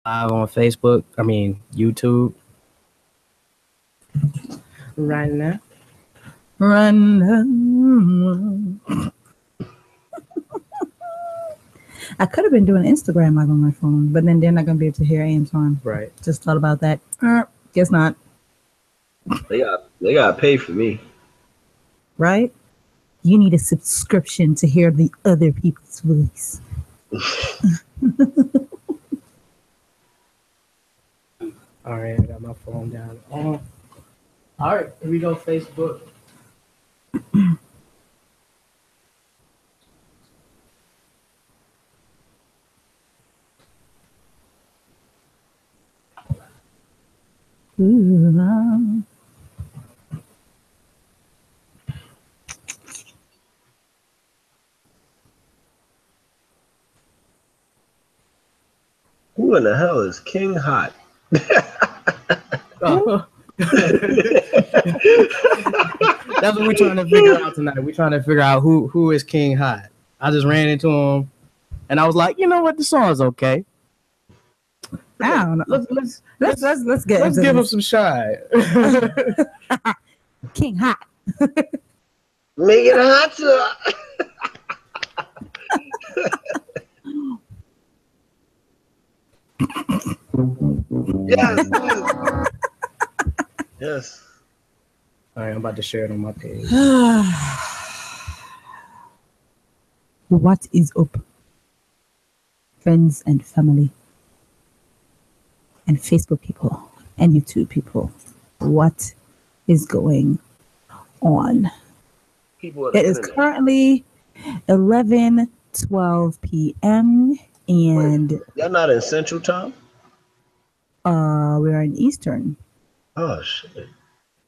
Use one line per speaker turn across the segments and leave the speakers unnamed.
live on Facebook. I mean YouTube. Right now.
Run. I could have been doing Instagram live on my phone, but then they're not going to be able to hear Antoine.
Right.
Just thought about that. Guess not.
They got to pay for me.
Right? You need a subscription to hear the other people's voice.
All right, I got my phone down. All right, here we go, Facebook.
Ooh,
Who in the hell is King Hot?
Oh. That's what we're trying to figure out tonight. We're trying to figure out who is King Hot. I just ran into him, and I was like, you know what, the song's okay.
I don't know.
Let's
give
him some shine.
King Hot.
Make it hot. Yes. Yes.
All right, I'm about to share it on my page.
What is up, friends and family, and Facebook people, and YouTube people? What is going on? It is currently 11:12 p.m. and
y'all not in Central Time?
we're in Eastern.
Oh shit!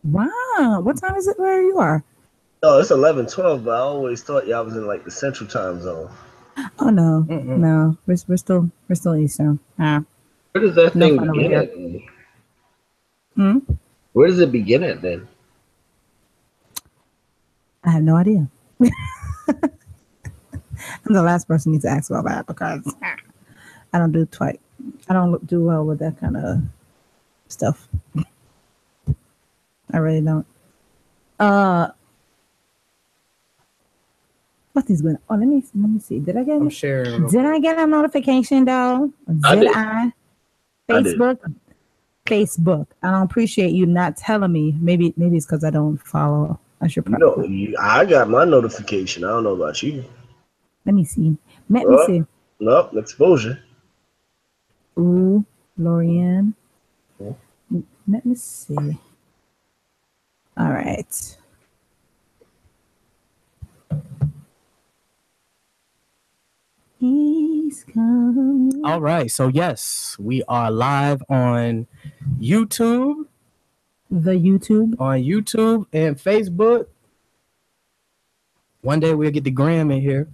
Wow, what time is it where you are?
Oh, it's 11:12, but I always thought y'all was in like the Central Time zone.
Oh no, no, we're still Eastern.
Where does that thing begin at? Where does it begin at then?
I have no idea. I'm the last person you need to ask about that because I don't do do well with that kind of stuff. I really don't. What is going on? Oh, let me see. Did I get
I'm sharing.
Did I get a notification though? Did I? Facebook. I don't appreciate you not telling me. Maybe it's because I don't follow. I should probably.
No, I got my notification. I don't know about you.
Let me see. Let me see.
Nope, exposure.
Ooh, Lorianne. Let me see. All right. He's coming.
All right, so yes, we are live on YouTube.
On
YouTube and Facebook. One day we'll get the gram in here.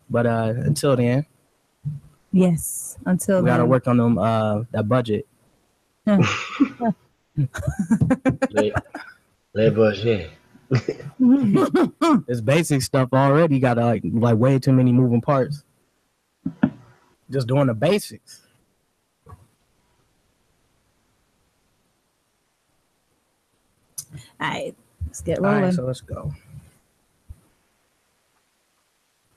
But until then.
Yes, until
we gotta work on them that budget.
budget.
It's basic stuff already. Got like way too many moving parts. Just doing the basics.
All right, let's get rolling.
All right, so let's go.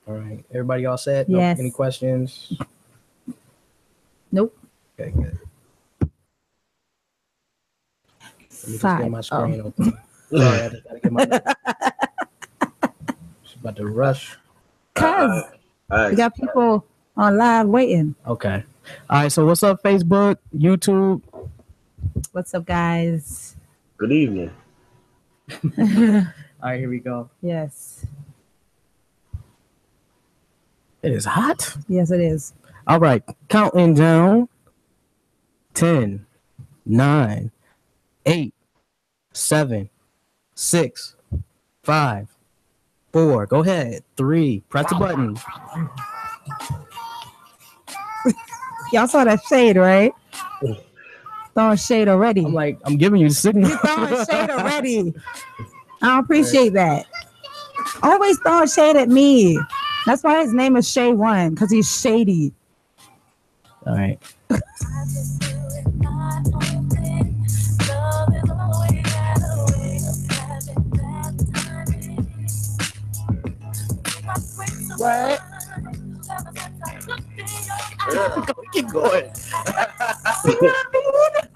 All right, everybody all set?
Yes.
No, any questions?
Nope.
Okay, good. Let me just get my screen open. Sorry, I just gotta get my. She's about to rush.
Cause we got people on live waiting.
Okay. All right. So what's up, Facebook, YouTube?
What's up, guys?
Good evening.
All right, here we go.
Yes.
It is hot.
Yes, it is.
All right, counting down. 10, 9, 8, 7, 6, 5, 4. Go ahead. 3. Press the button.
Y'all saw that shade, right? Throwing shade already.
I'm giving you the signal.
You're throwing shade already. I don't appreciate that. Always throwing shade at me. That's why his name is Shay One, because he's shady.
All right.
What?
Keep going.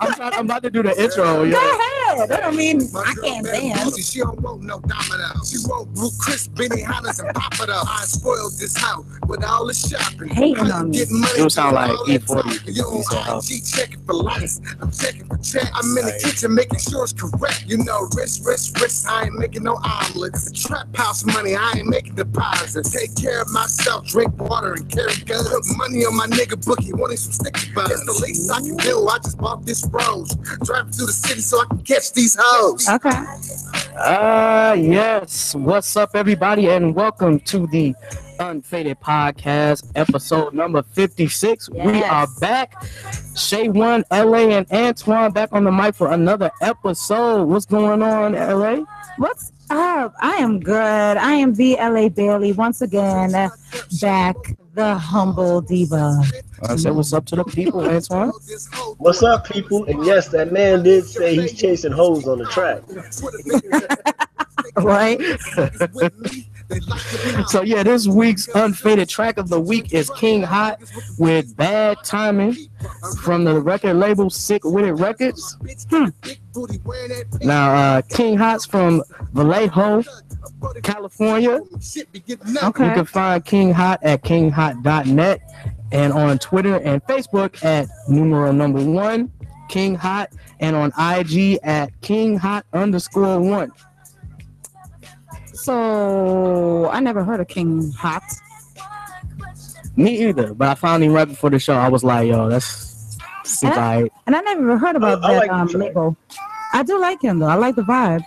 I'm about to do the intro.
Go ahead. That don't mean I can't dance.
She don't want no domino. She want blue crisp, Benny Hannas, and pop it up. I spoiled this house with all the shopping.
Hating on me.
It would sound like E40.
Yo, IG checking for likes. I'm checking for check. I'm in the kitchen making sure it's correct. You know, wrist. I ain't making no omelets. Trap house money. I ain't making deposits. Take care of myself. Drink water and carry guns. Put money on my nigga bookie. Wanting some sticky buns. It's the least I can do. I just bought this rose. Driving through the city so I can catch these hoes.
Okay.
Yes. What's up, everybody, and welcome to the Unfaded podcast, episode number 56.
Yes.
We are back. Shay One, LA, and Antoine back on the mic for another episode. What's going on, LA?
What's up? I am good. I am the LA Bailey once again, back, the humble diva.
I said, what's up to the people, Antoine?
What's up, people? And yes, that man did say he's chasing hoes on the track.
Right?
So yeah, this week's Unfaded track of the week is King Hot with Bad Timing from the record label Sick With It Records. Now, King Hot's from Vallejo, California.
Okay.
You can find King Hot at kinghot.net and on Twitter and Facebook at #1 King Hot, and on IG at kinghot_1.
So I never heard of King Hot.
Me either, but I found him right before the show. I was like, yo, that's super alright.
And I never even heard about
I
that
like the track.
label. I do like him though. I like the vibe.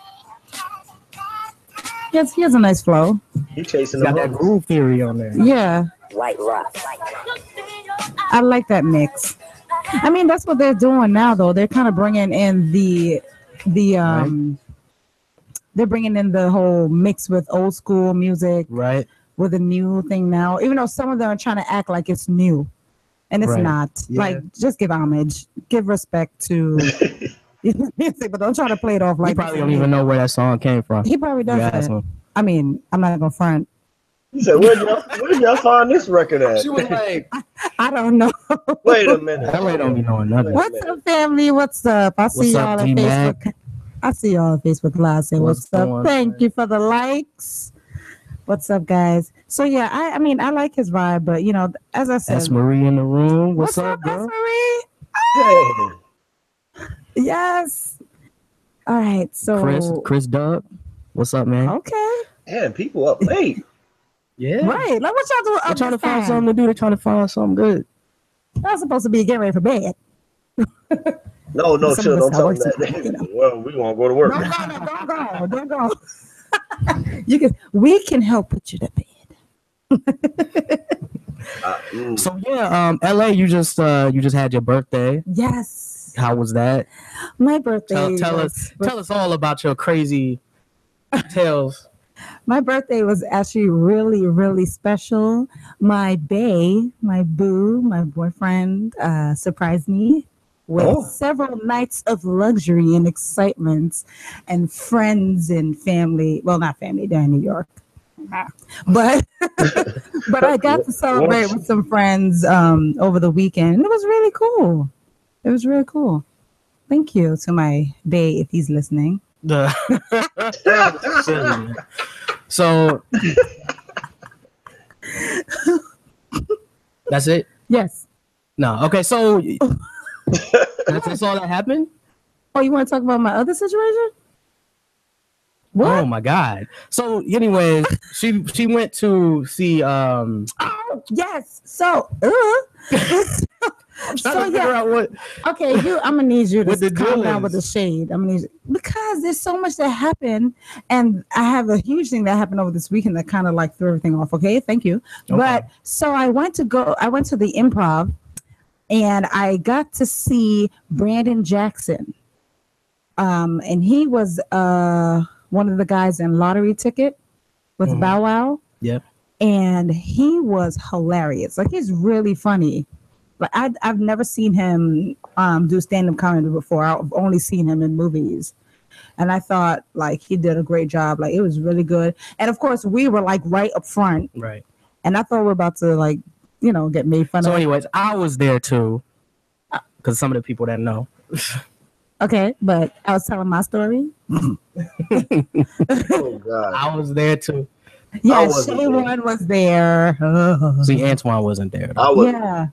He has a nice flow.
He chasing
Got
the
that
hoes.
groove theory on there.
Yeah.
White rock.
I like that mix. I mean, that's what they're doing now, though. They're kind of bringing in they're bringing in the whole mix with old school music
Right.
with a new thing now. Even though some of them are trying to act like it's new, and it's
Right.
not.
Yeah.
Like, just give homage, give respect to music, but don't try to play it off like.
He probably don't even know where that song came from.
He probably
You ask
doesn't.
him.
I mean, I'm not gonna front.
He said, where y'all find this record at?
She was like,
I don't know.
Wait a minute.
that lady don't be knowing nothing.
What's up, family? What's up? I see
What's up,
y'all on
D-Mac?
Facebook. I see y'all on Facebook Live saying
What's
what's up.
going
Thank
on?
you for the likes. What's up, guys? So yeah, I mean I like his vibe, but you know, as I said,
That's Marie in the room. What's up,
Miss
girl?
Marie?
Hey,
Yes. All right. So
Chris Dub. What's up, man?
okay.
damn, people up late.
Yeah.
Right. Like what y'all doing?
They're
Up
trying to
this
find
time?
something to do. They're trying to find something good.
Y'all supposed to be getting ready for bed.
No,
Some
chill.
of
Don't
us
tell
have
them
work to do, you
that.
know.
Well, we gonna go to work.
Don't go. We can help put you to bed.
So yeah, LA, you just had your birthday.
Yes.
How was that?
My birthday.
Tell us all about your crazy tales.
My birthday was actually really, really special. My bae, my boo, my boyfriend surprised me with several nights of luxury and excitement and friends and family. Well, not family, they're in New York. But but I got to celebrate with some friends over the weekend. It was really cool. It was really cool. Thank you to my bae if he's listening.
So that's it?
Yes.
No. Okay, so that's all that happened?
Oh, you want to talk about my other situation? What?
Oh my God. So anyways, she went to see
Oh, yes. So,
I'm trying to figure out what
okay, I'm gonna need you
What the
to calm
deal
down
is.
with the shade. I'm gonna need you, because there's so much that happened, and I have a huge thing that happened over this weekend that kind of like threw everything off. Okay, thank you.
Okay.
But so I went to the Improv, and I got to see Brandon Jackson. And he was one of the guys in Lottery Ticket with
Mhm.
Bow Wow.
Yep.
And he was hilarious. Like, he's really funny. Like I've never seen him do stand-up comedy before. I've only seen him in movies. And I thought like he did a great job. Like it was really good. And of course we were like right up front.
Right.
And I thought we were about to like, get made fun of.
So anyways, I was there too. Because some of the people that know.
Okay, but I was telling my story.
Oh God.
I was there too.
Yeah, Shaywan was there.
See, Antoine wasn't there.
Yeah.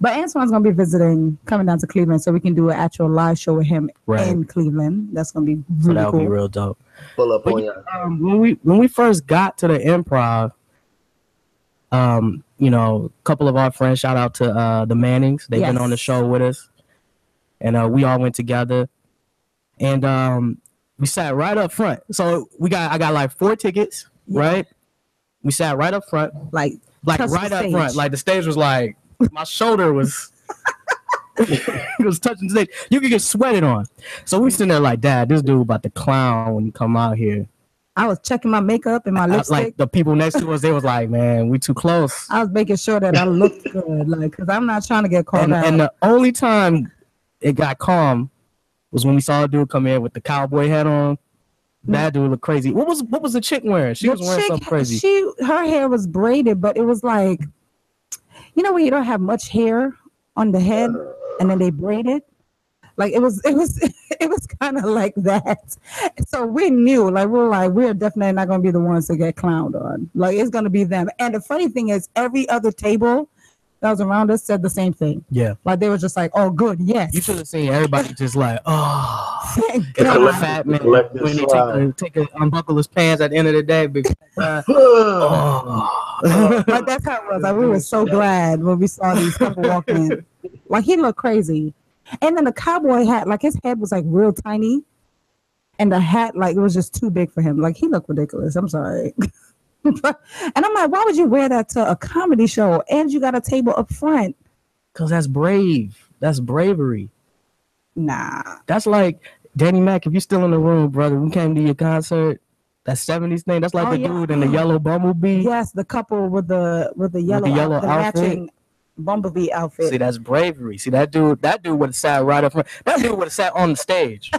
But Antoine's gonna be coming down to Cleveland, so we can do an actual live show with him in Cleveland. That's gonna be really
so that'll
cool.
be real dope.
Pull up on
when we first got to the Improv, a couple of our friends, shout out to the Mannings. They've been on the show with us, and we all went together, and we sat right up front. So I got like 4 tickets, right? We sat right up front, like right up front. Like the stage was like. My shoulder was it was touching the stage. You could get sweated on. So we sitting there like, Dad, this dude about to clown when you come out here.
I was checking my makeup and my lipstick.
Like the people next to us, they was like, man, we too close.
I was making sure that I looked good, like, because I'm not trying to get called out.
And the only time it got calm was when we saw a dude come in with the cowboy hat on. That dude looked crazy. What was the chick wearing? She was wearing something crazy.
Her hair was braided, but it was like, when you don't have much hair on the head and then they braid it, like it was kind of like that. So we knew, like we're definitely not gonna be the ones to get clowned on. Like it's gonna be them. And the funny thing is, every other table that was around us said the same thing.
Yeah,
like they were just like, "Oh, good, yes."
You should have seen everybody just like, "Oh,
thank God."
Fat man when he unbuckle his pants at the end of the day. Because,
like that's how it was. Like we were so glad when we saw these people walk in. Like he looked crazy, and then the cowboy hat, like his head was like real tiny, and the hat like it was just too big for him. Like he looked ridiculous. I'm sorry. And I'm like, why would you wear that to a comedy show? And you got a table up front.
Because that's brave. That's bravery.
Nah.
That's like Danny Mac. If you're still in the room, brother, we came to your concert. That 70s thing. That's like dude in the yellow bumblebee.
Yes, the couple with the yellow outfit. Matching bumblebee outfit.
See, that's bravery. See, that dude would have sat right up front. That dude would have sat on the stage.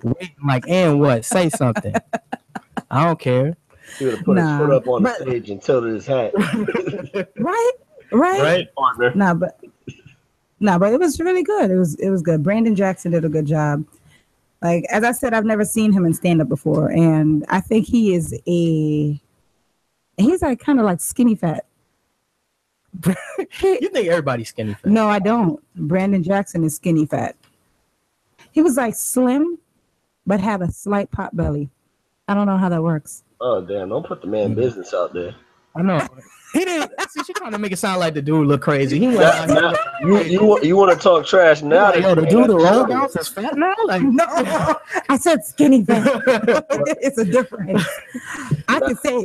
Waiting like, and what? Say something. I don't care.
He would have put his foot up on the stage and tilted his hat.
Right,
partner.
But it was really good. It was good. Brandon Jackson did a good job. Like as I said, I've never seen him in stand up before, and I think he's like kind of like skinny fat.
You think everybody's skinny fat?
No, I don't. Brandon Jackson is skinny fat. He was like slim, but had a slight pot belly. I don't know how that works.
Oh damn! Don't put the man business out there.
I know. He didn't. See, she trying to make it sound like the dude look crazy. He went.
You want to talk trash now?
Like, yo, the dude the roll bounce is fat now. Like
no, I said skinny fat. It's a difference. I can say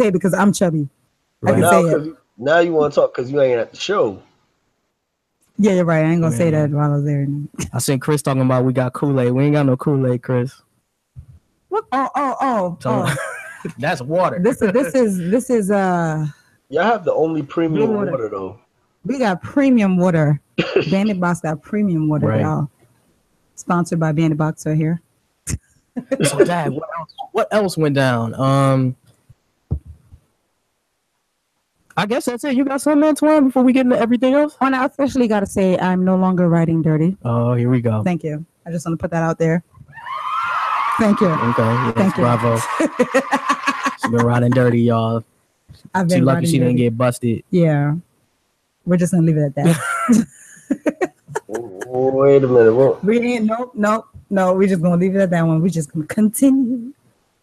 it because I'm chubby.
Right.
I can say it.
Now you want to talk because you ain't at the show.
Yeah, you're right. I ain't gonna say that while I was there.
I seen Chris talking about we got Kool-Aid. We ain't got no Kool-Aid, Chris.
What? Oh.
That's water.
This is
Y'all have the only premium water though.
We got premium water. Bandit Box got premium water, y'all. Sponsored by Bandit Box right here.
So Dad, what else went down? I guess that's it. You got something, Antoine, before we get into everything else?
And I officially got to say I'm no longer riding dirty.
Oh, here we go.
Thank you. I just want to put that out there. Thank you.
Okay. Yes,
thank you.
Bravo. She's been riding dirty, y'all. She's lucky she didn't get busted.
Yeah. We're just going to leave it at that.
Wait a minute. What?
We ain't, nope. We're just going to leave it at that one. We're just going to continue.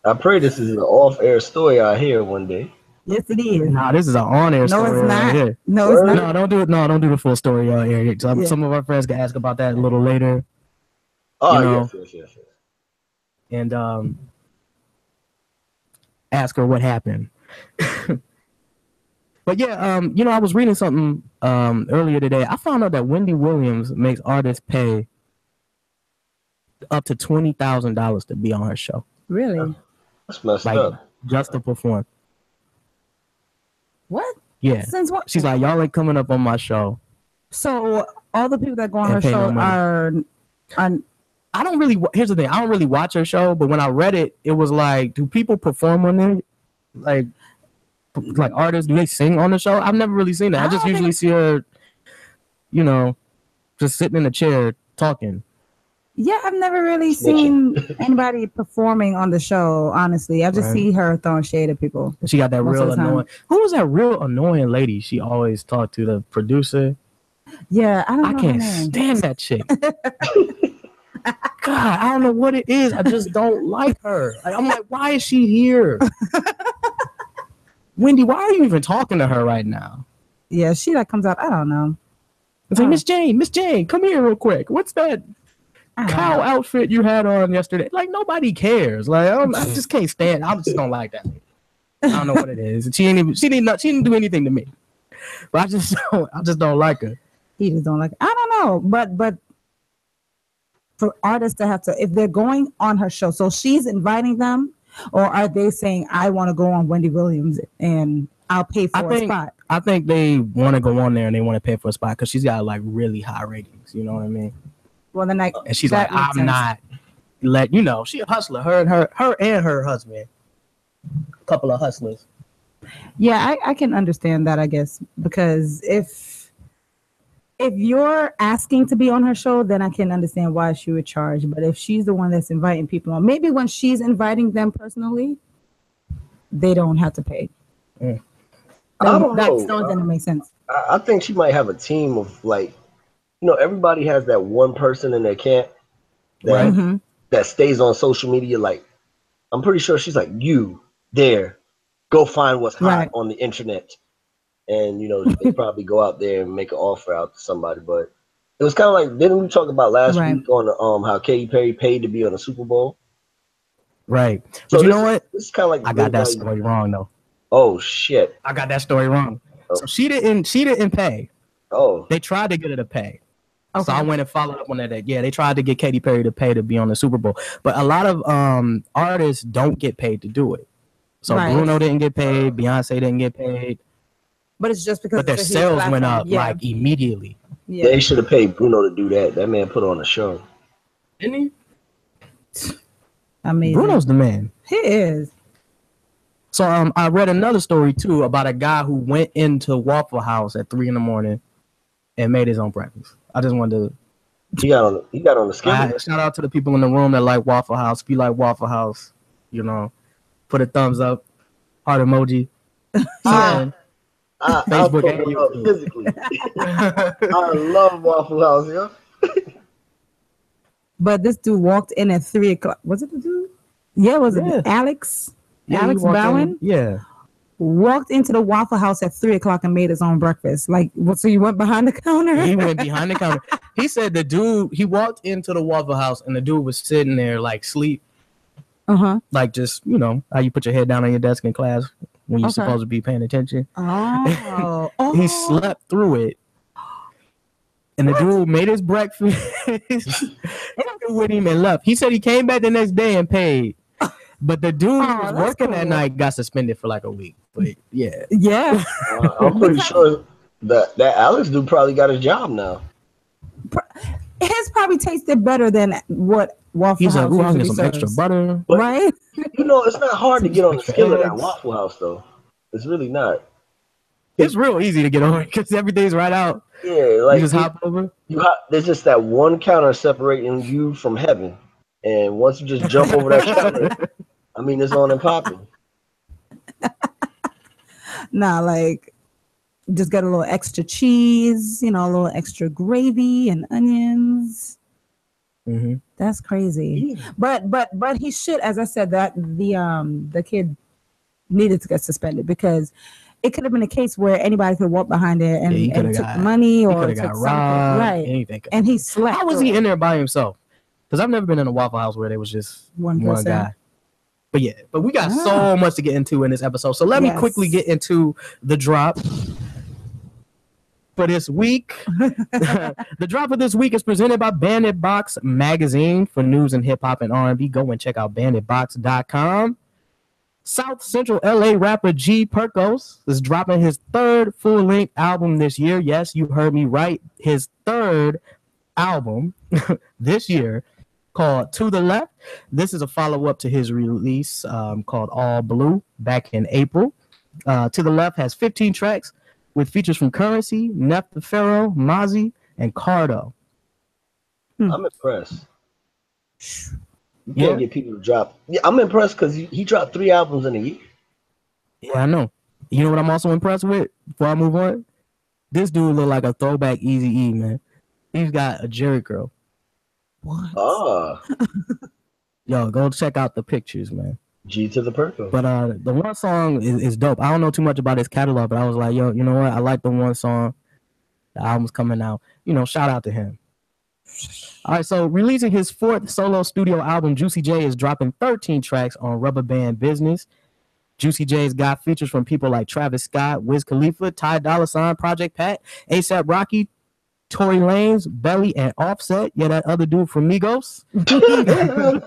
I pray this is an off-air story I hear one day.
Yes, it is.
Nah, this is an on-air story.
No, it's not.
Right here.
No, it's not.
No, don't do it. No, don't do the full story out here. Some of our friends can ask about that a little later.
Oh, yes.
And ask her what happened. But yeah, I was reading something earlier today. I found out that Wendy Williams makes artists pay up to $20,000 to be on her show.
Really?
That's messed up.
Just to perform.
What?
Yeah.
Since what?
She's like, y'all ain't coming up on my show.
So all the people that go on her show are.
I don't really. Here's the thing. I don't really watch her show, but when I read it, it was like, do people perform on there? Like artists, do they sing on the show? I've never really seen that. I just usually see her, just sitting in a chair talking.
Yeah, I've never really seen anybody performing on the show, honestly. I just see her throwing shade at people.
She got that real annoying. Who was that real annoying lady she always talked to, the producer?
Yeah, I can't
stand that chick. God, I don't know what it is. I just don't like her. I'm like, why is she here? Wendy, why are you even talking to her right now?
Yeah, she comes out. I don't know.
It's like, Miss Jane, come here real quick. What's that cow outfit you had on yesterday? Like, nobody cares. Like, I just can't stand. I just don't like that. I don't know what it is. She didn't do anything to me. But I just don't like her.
He just don't like her. I don't know, but for artists to have to, if they're going on her show, so she's inviting them, or are they saying, I want to go on Wendy Williams and I'll pay for a spot?
I think they want to go on there and they want to pay for a spot because she's got like really high ratings. You know what I mean?
Well, then
and she's like, I'm not she a hustler. Her and her husband, a couple of hustlers.
Yeah, I can understand that, I guess, because if you're asking to be on her show, then I can understand why she would charge. But if she's the one that's inviting people on, maybe when she's inviting them personally, they don't have to pay.
I don't know.
That doesn't make sense.
I think she might have a team of everybody has that one person in their camp that stays on social media. Like, I'm pretty sure she's like, you there, go find what's hot on the internet. And, they probably go out there and make an offer out to somebody. But it was kind of like, didn't we talk about last week on how Katy Perry paid to be on the Super Bowl?
Right.
So
but you know what?
This is kind of like
I got that story wrong, though.
Oh, shit.
I got that story wrong. Oh. So she didn't pay.
Oh.
They tried to get her to pay. Okay. So I went and followed up on that. Yeah, they tried to get Katy Perry to pay to be on the Super Bowl. But a lot of artists don't get paid to do it. So Bruno didn't get paid. Beyonce didn't get paid.
But it's just because
their sales went up like immediately.
Yeah. They should have paid Bruno to do that. That man put on a show.
Didn't he?
Amazing.
Bruno's the man.
He is.
So I read another story too about a guy who went into Waffle House at 3 a.m. and made his own breakfast. I just wanted to.
He got on the schedule.
Shout out to the people in the room that like Waffle House. If you like Waffle House, put a thumbs up, heart emoji. Facebook and YouTube.
Physically. I love Waffle House, yo.
But this dude walked in at 3 o'clock. Was it the dude? Yeah, was it Alex?
Yeah,
Alex Bowen?
Yeah.
Walked into the Waffle House at 3 o'clock and made his own breakfast. Like, what? So you went behind the counter?
He went behind the counter. He said the dude, he walked into the Waffle House and the dude was sitting there like sleep. Like just, how you put your head down on your desk in class when you're supposed to be paying attention.
Oh.
He slept through it. And the dude made his breakfast with him and left. He said he came back the next day and paid. But the dude who was working that night got suspended for like a week. But yeah.
Yeah.
I'm pretty sure that Alex dude probably got his job now.
His probably tasted better than what Waffle House
usually
usually
some
serves.
extra butter.
But,
right?
It's not hard to get on the skillet at Waffle House, though. It's really not.
It's real easy to get over because everything's right out.
Yeah, like
you just hop over.
There's just that one counter separating you from heaven. And once you just jump over that counter, it's on and popping.
Nah, like just get a little extra cheese, a little extra gravy and onions.
Mm-hmm.
That's crazy. Yeah. But he should, as I said, that the kid needed to get suspended because it could have been a case where anybody could walk behind it and took money or took something. Right.
Anything.
And he slept.
How was he in there by himself? Because I've never been in a Waffle House where there was just one guy. But we got so much to get into in this episode. So let me quickly get into the drop for this week. The drop of this week is presented by Bandit Box Magazine for news and hip hop and R&B. Go and check out banditbox.com. South Central LA rapper G Perkos is dropping his third full-length album this year. Yes, you heard me right. His third album this year, called To the Left. This is a follow-up to his release called All Blue back in April. To the Left has 15 tracks with features from Currency, Nef the Pharaoh, Mozzie, and Cardo.
I'm impressed. You can't get people to drop. Yeah, I'm impressed because he dropped 3 albums in a year.
Yeah, I know. You know what I'm also impressed with? Before I move on, this dude look like a throwback Eazy-E, man. He's got a Jerry curl.
What?
Ah.
Yo, go check out the pictures, man.
G to the Perko.
But the one song is dope. I don't know too much about his catalog, but I was like, yo, you know what? I like the one song. The album's coming out. You know, shout out to him. All right, so releasing his 4th solo studio album, Juicy J is dropping 13 tracks on Rubber Band Business. Juicy J's got features from people like Travis Scott, Wiz Khalifa, Ty Dolla $ign, Project Pat, A$AP Rocky, Tory Lanez, Belly, and Offset. Yeah, that other dude from Migos.
The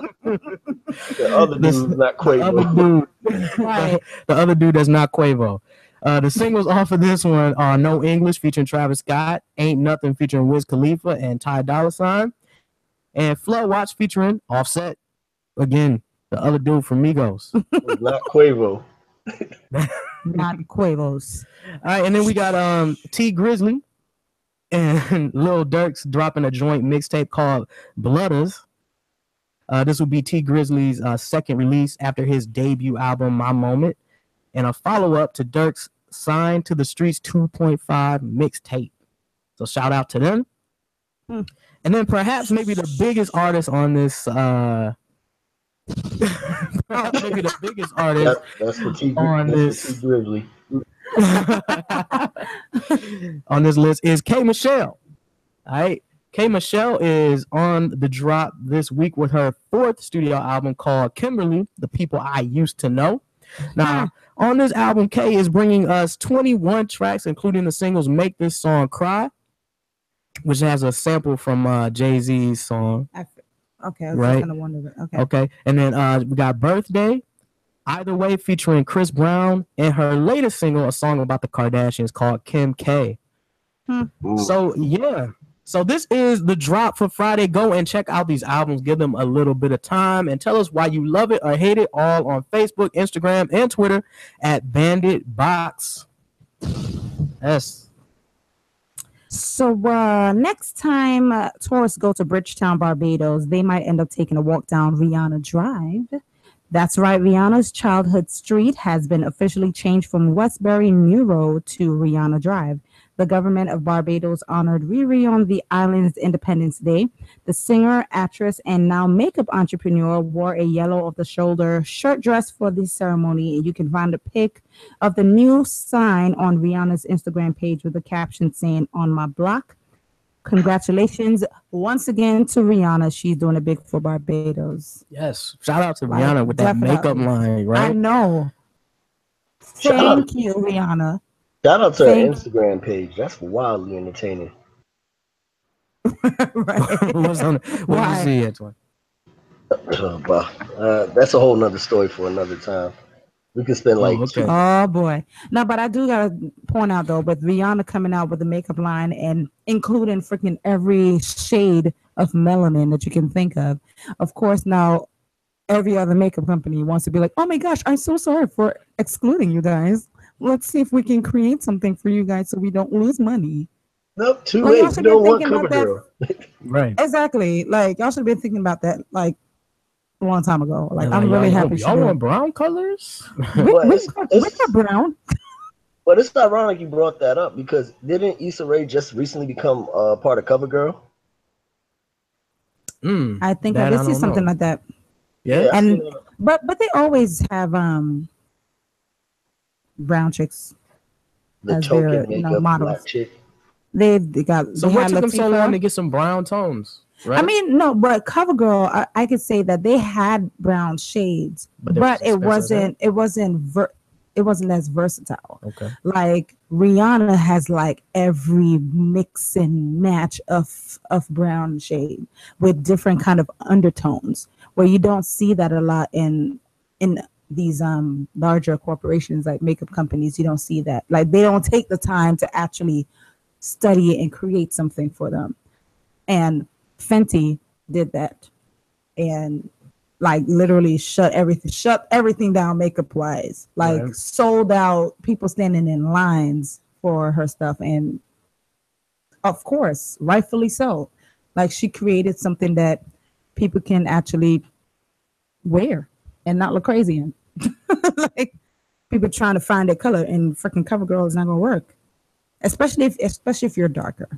other dude is not Quavo.
The other dude that's not Quavo. The singles off of this one are No English featuring Travis Scott, Ain't Nothing featuring Wiz Khalifa and Ty Dolla $ign, and Flood Watch featuring Offset. Again, the other dude from Migos.
Not Quavo.
Not Quavos.
All right, and then we got T Grizzly and Lil Durk's dropping a joint mixtape called Blooders. This will be T Grizzly's second release after his debut album, My Moment, and a follow-up to Durk's Signed to the Streets 2.5 mixtape. So shout out to them. And then perhaps maybe the biggest artist on this maybe the biggest artist
that's the T Grizzly.
On this list is K Michelle. All right. K Michelle is on the drop this week with her 4th studio album called Kimberly, The People I Used to Know. Now, on this album, K is bringing us 21 tracks, including the singles Make This Song Cry, which has a sample from Jay-Z's song.
Okay, I was
right?
kind of wondering.
Okay. And then we got Birthday, Either Way featuring Chris Brown, and her latest single, a song about the Kardashians called Kim K. So, yeah. So this is the drop for Friday. Go and check out these albums. Give them a little bit of time and tell us why you love it or hate it, all on Facebook, Instagram, and Twitter at Bandit Box. Yes.
So next time tourists go to Bridgetown, Barbados, they might end up taking a walk down Rihanna Drive. That's right. Rihanna's childhood street has been officially changed from Westbury New Road to Rihanna Drive. The government of Barbados honored Riri on the island's Independence Day. The singer, actress, and now makeup entrepreneur wore a yellow-of-the-shoulder shirt dress for the ceremony. And you can find a pic of the new sign on Rihanna's Instagram page with a caption saying, "On my block." Congratulations once again to Rihanna. She's doing it big for Barbados.
Yes. Shout out to Rihanna with that makeup line, right?
I know. Thank you, Rihanna.
Shout out to her Instagram page. That's wildly entertaining.
Right.
What did you see, Antoine?
That's a whole nother story for another time. We can spend like
Oh boy. No, but I do gotta point out though, with Rihanna coming out with the makeup line and including freaking every shade of melanin that you can think of. Of course, now every other makeup company wants to be like, oh my gosh, I'm so sorry for excluding you guys. Let's see if we can create something for you guys so we don't lose money.
Nope, too late. You don't want CoverGirl.
Right.
Exactly. Like, y'all should have been thinking about that like a long time ago. Like, I'm really happy.
Y'all want brown colors?
We got brown.
But it's ironic you brought that up because didn't Issa Rae just recently become part of CoverGirl?
I think I did see something like that.
Yeah.
And but they always have brown chicks
the
as
token
their
makeup
models.
black chick.
They got.
So what took them so long to get some brown tones? Right?
I mean, no, but CoverGirl, I could say that they had brown shades, but it wasn't as versatile.
Okay.
Like Rihanna has like every mix and match of brown shade with different kind of undertones, where you don't see that a lot in these larger corporations like makeup companies, you don't see that. Like they don't take the time to actually study it and create something for them. And Fenty did that, and like literally shut everything down makeup wise. Like sold out, people standing in lines for her stuff, and of course, rightfully so. Like she created something that people can actually wear and not look crazy in. Like people trying to find their color, and freaking CoverGirl is not gonna work. Especially if you're darker.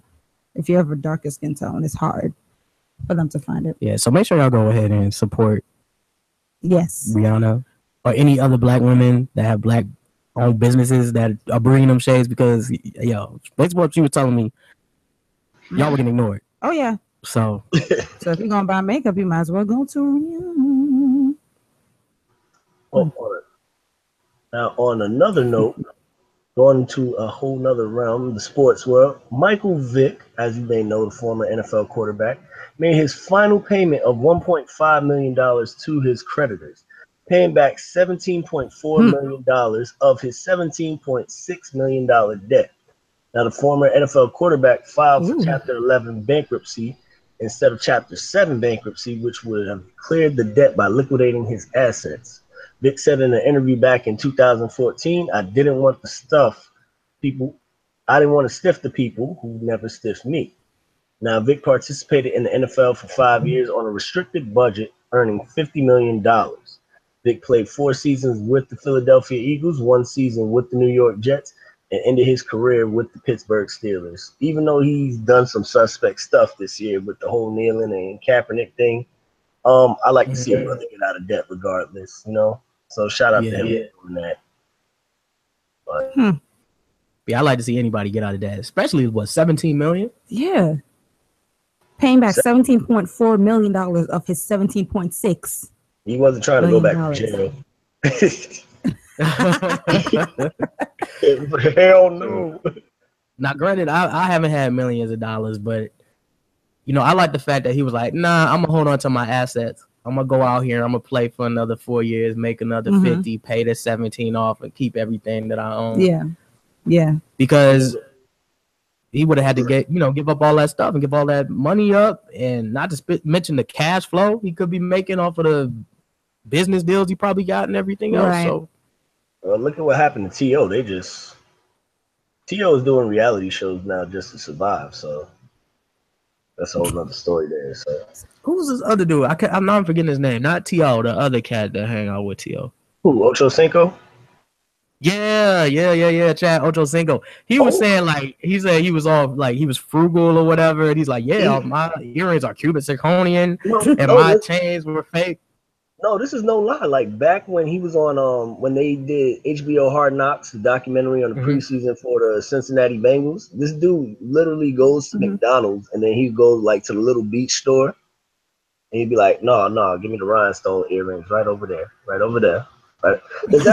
If you have a darker skin tone, it's hard for them to find it.
Yeah, so make sure y'all go ahead and support Rihanna or any other black women that have black owned businesses that are bringing them shades, because that's what she was telling me. Y'all were getting ignored.
Oh yeah.
So
if you're gonna buy makeup, you might as well go to Rihanna.
Now, on another note, going to a whole nother realm, the sports world, Michael Vick, as you may know, the former NFL quarterback, made his final payment of $1.5 million to his creditors, paying back $17.4 million of his $17.6 million debt. Now, the former NFL quarterback filed for Chapter 11 bankruptcy instead of Chapter 7 bankruptcy, which would have cleared the debt by liquidating his assets. Vic said in an interview back in 2014, I didn't want to stiff the people who never stiffed me. Now, Vic participated in the NFL for 5 years on a restricted budget, earning $50 million. Vic played 4 seasons with the Philadelphia Eagles, 1 season with the New York Jets, and ended his career with the Pittsburgh Steelers. Even though he's done some suspect stuff this year with the whole kneeling and Kaepernick thing, I like to see a brother get out of debt regardless, you know? So shout out to him on that. But,
yeah, I like to see anybody get out of debt, especially what, 17 million?
Yeah. Paying back $17.4 million of his 17.6.
He wasn't trying to go back to jail. Hell no.
Now, granted, I haven't had millions of dollars, but you know, I like the fact that he was like, nah, I'm gonna hold on to my assets. I'm gonna go out here, I'm gonna play for another 4 years, make another 50, pay the 17 off, and keep everything that I own.
Yeah.
Because he would have had to give up all that stuff and give all that money up, and not to mention the cash flow he could be making off of the business deals he probably got and everything else. So
look at what happened to T.O. T.O. is doing reality shows now just to survive, so that's a whole other story there. So
who's this other dude? I'm not forgetting his name. Not T.O., the other cat that hang out with T.O.
Who, Ocho Cinco?
Yeah, Chad Ochocinco. He was saying, like, he said he was all like, he was frugal or whatever, and he's like, my earrings are Cuban zirconian and my chains were fake.
No, this is no lie. Like back when he was on when they did HBO Hard Knocks, the documentary on the preseason for the Cincinnati Bengals, this dude literally goes to McDonald's and then he goes like to the little beach store and he'd be like, no, give me the rhinestone earrings right over there. Right. There's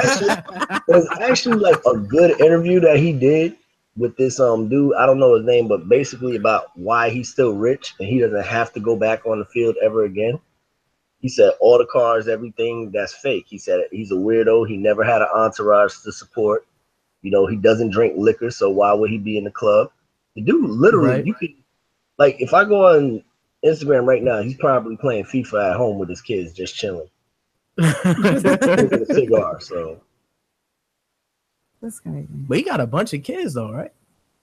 actually like a good interview that he did with this dude. I don't know his name, but basically about why he's still rich and he doesn't have to go back on the field ever again. He said all the cars, everything, that's fake. He said he's a weirdo. He never had an entourage to support. You know, he doesn't drink liquor, so why would he be in the club? The dude literally, you could, like, if I go on Instagram right now, he's probably playing FIFA at home with his kids, just chilling. Smoking a cigar, so.
That's crazy.
But he got a bunch of kids, though, right?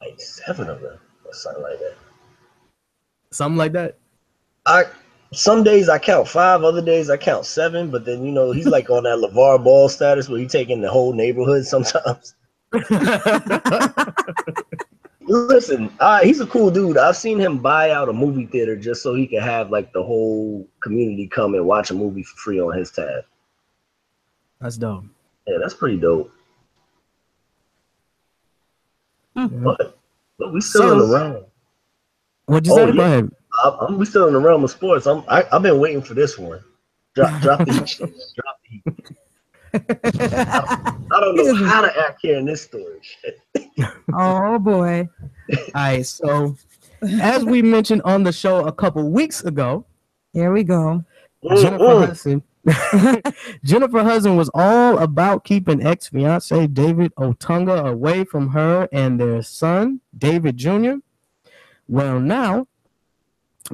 Like 7 of them, or something like that.
Something like that?
Some days I count 5, other days I count 7, but then, you know, he's like on that LeVar Ball status where he's taking the whole neighborhood sometimes. Listen, he's a cool dude. I've seen him buy out a movie theater just so he can have like the whole community come and watch a movie for free on his tab.
That's dope.
Yeah, that's pretty dope. But we still in the realm.
What'd you say? Go ahead.
We still in the realm of sports. I've been waiting for this one. Drop the heat. Drop the heat. I don't know how to act here in this story.
Oh boy.
All right, so as we mentioned on the show a couple weeks ago,
here we go.
Jennifer Hudson Jennifer Hudson was all about keeping ex-fiance David Otunga away from her and their son, David Jr. Well, now,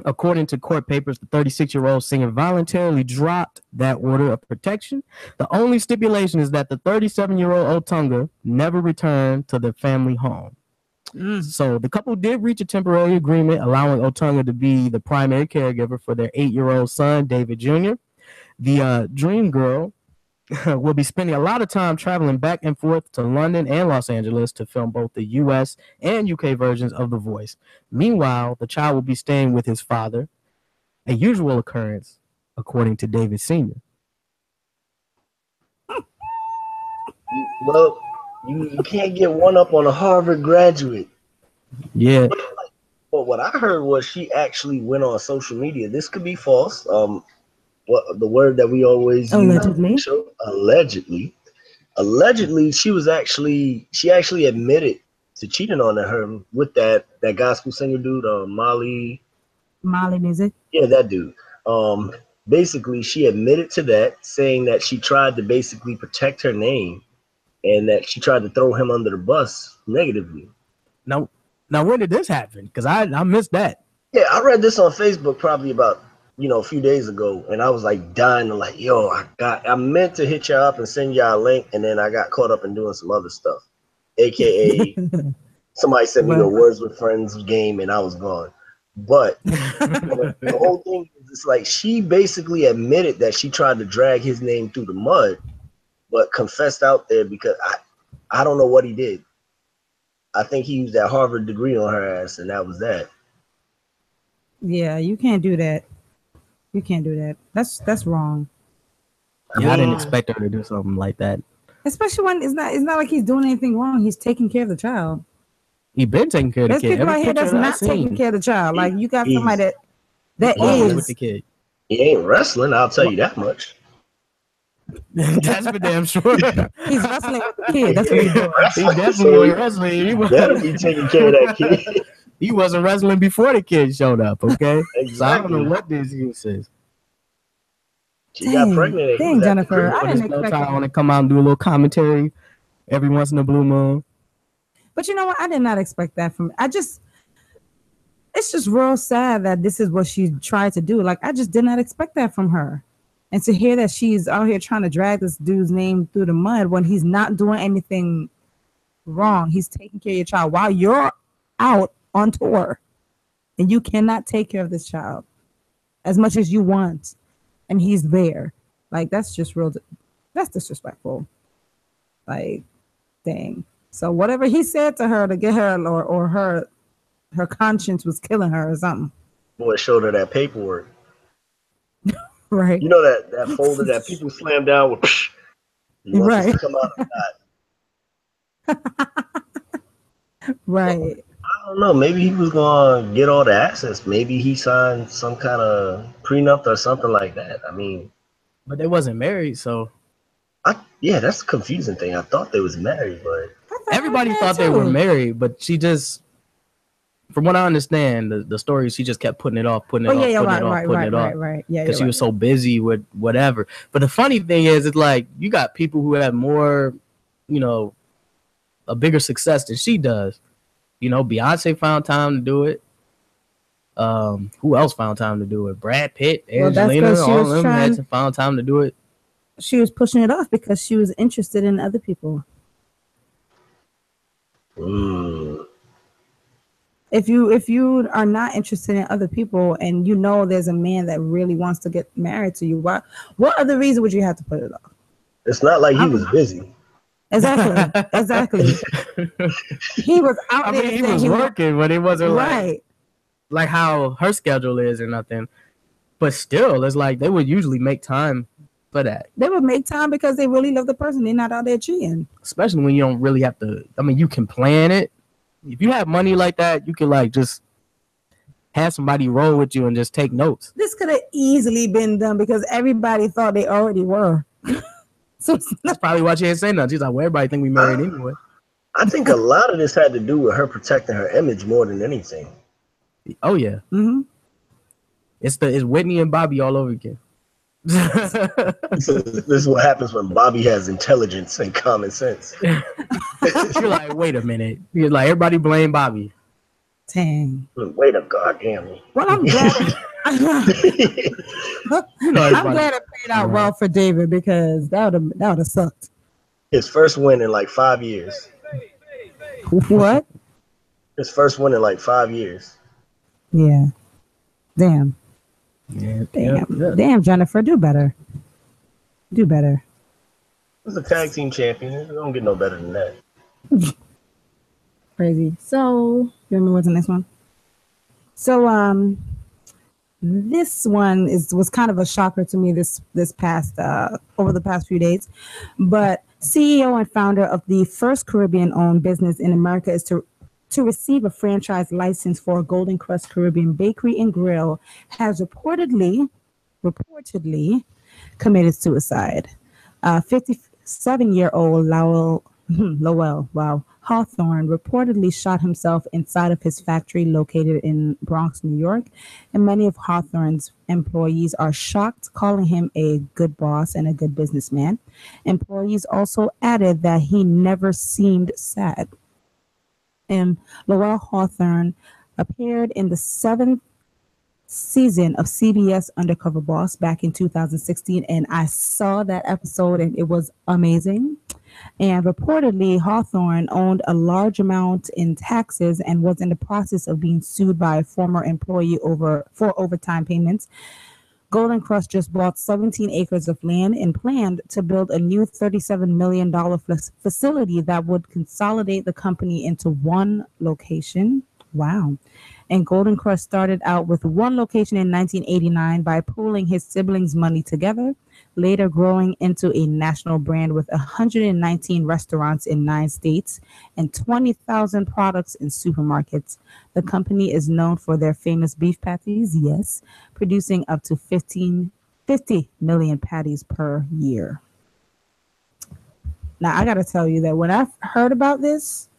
according to court papers, the 36-year-old singer voluntarily dropped that order of protection. The only stipulation is that the 37-year-old Otunga never returned to the family home. So the couple did reach a temporary agreement allowing Otunga to be the primary caregiver for their 8-year-old son, David Jr. The dream girl will be spending a lot of time traveling back and forth to London and Los Angeles to film both the US and UK versions of The Voice. Meanwhile, the child will be staying with his father, a usual occurrence, according to David Sr.
Well, you can't get one up on a Harvard graduate.
Yeah.
But what I heard was she actually went on social media. This could be false. What the word that we always use? Allegedly, she actually admitted to cheating on her with that gospel singer dude, Molly
Music.
Yeah, that dude. Basically, she admitted to that, saying that she tried to basically protect her name and that she tried to throw him under the bus negatively.
Now when did this happen? Because I missed that.
Yeah, I read this on Facebook probably about a few days ago, and I was like dying to like, yo, I meant to hit y'all up and send y'all a link, and then I got caught up in doing some other stuff, aka somebody sent me the Words with Friends game, and I was gone. But the whole thing is, it's like she basically admitted that she tried to drag his name through the mud, but confessed out there because I don't know what he did. I think he used that Harvard degree on her ass, and that was that.
Yeah, you can't do that. You can't do that. That's wrong.
Yeah, I didn't expect her to do something like that.
Especially when it's not like he's doing anything wrong. He's taking care of the child.
He been taking care of the kid.
There's people out here that's not taking care of the child. Like you got somebody that is
with the kid.
He ain't wrestling, I'll tell you that much.
That's for damn sure.
He's wrestling with the kid. That's what he's doing.
He definitely was wrestling. He
better be taking care of that kid.
He wasn't wrestling before the kid showed up, okay?
Exactly.
So I don't know what this use is.
She got pregnant.
Dang, Jennifer. I didn't expect
I want to come out and do a little commentary every once in a blue moon.
But you know what? I did not expect that from it's just real sad that this is what she tried to do. Like, I just did not expect that from her. And to hear that she's out here trying to drag this dude's name through the mud when he's not doing anything wrong. He's taking care of your child while you're out on tour and you cannot take care of this child as much as you want. And he's there. Like, that's just that's disrespectful. Like, dang. So whatever he said to her to get her or her conscience was killing her or something.
Boy, showed her that paperwork.
Right.
You know that folder that people slam down with
right.
Come out of that.
Right.
I don't know. Maybe he was gonna get all the access. Maybe he signed some kind of prenup or something like that. I mean,
but they wasn't married, so
yeah, that's the confusing thing. I thought they was married, but
everybody thought they were married, but she just, from what I understand, the story, she just kept putting it off, putting it off.
Right. Yeah,
because she was so busy with whatever. But the funny thing is, it's like you got people who have more, a bigger success than she does. Beyonce found time to do it. Who else found time to do it? Brad Pitt, Angelina, all of them found time to do it.
She was pushing it off because she was interested in other people. If you are not interested in other people and there's a man that really wants to get married to you, what other reason would you have to put it off?
It's not like he was busy.
Exactly. He was out there.
He was working, but it wasn't
right.
Like how her schedule is or nothing. But still, it's like they would usually make time for that.
They would make time because they really love the person. They're not out there cheating.
Especially when you don't really have to. I mean, you can plan it. If you have money like that, you can just have somebody roll with you and just take notes.
This could have easily been done because everybody thought they already were.
So that's probably why she ain't saying nothing. She's like, well, everybody think we married anyway.
I think a lot of this had to do with her protecting her image more than anything.
Oh yeah. Mm-hmm. It's Whitney and Bobby all over again.
This is what happens when Bobby has intelligence and common sense.
You're like, wait a minute. You're like, everybody blame Bobby.
Dang.
Wait a goddamn.
Well, I'm glad. I'm glad it played out well for David because that would have sucked.
His first win in like 5 years.
What?
His first win in like 5 years.
Yeah. Damn.
Yeah,
Damn, Jennifer, do better. Do better.
He was a tag team champion. You don't get no better than that.
Crazy. So, you remember what's the next one? So, this one was kind of a shocker to me this past over the past few days. But CEO and founder of the first Caribbean-owned business in America is to receive a franchise license for a Golden Crust Caribbean bakery and grill has reportedly committed suicide. 57-year-old Lowell Hawthorne reportedly shot himself inside of his factory located in Bronx, New York, and many of Hawthorne's employees are shocked, calling him a good boss and a good businessman. Employees also added that he never seemed sad. And Lowell Hawthorne appeared in the 7th season of CBS Undercover Boss back in 2016, and I saw that episode and it was amazing. And reportedly, Hawthorne owned a large amount in taxes and was in the process of being sued by a former employee for overtime payments. Golden Crust just bought 17 acres of land and planned to build a new $37 million facility that would consolidate the company into one location. Wow. And Golden Crust started out with one location in 1989 by pooling his siblings' money together, later growing into a national brand with 119 restaurants in 9 states and 20,000 products in supermarkets. The company is known for their famous beef patties, yes, producing up to 50 million patties per year. Now, I got to tell you that when I heard about this,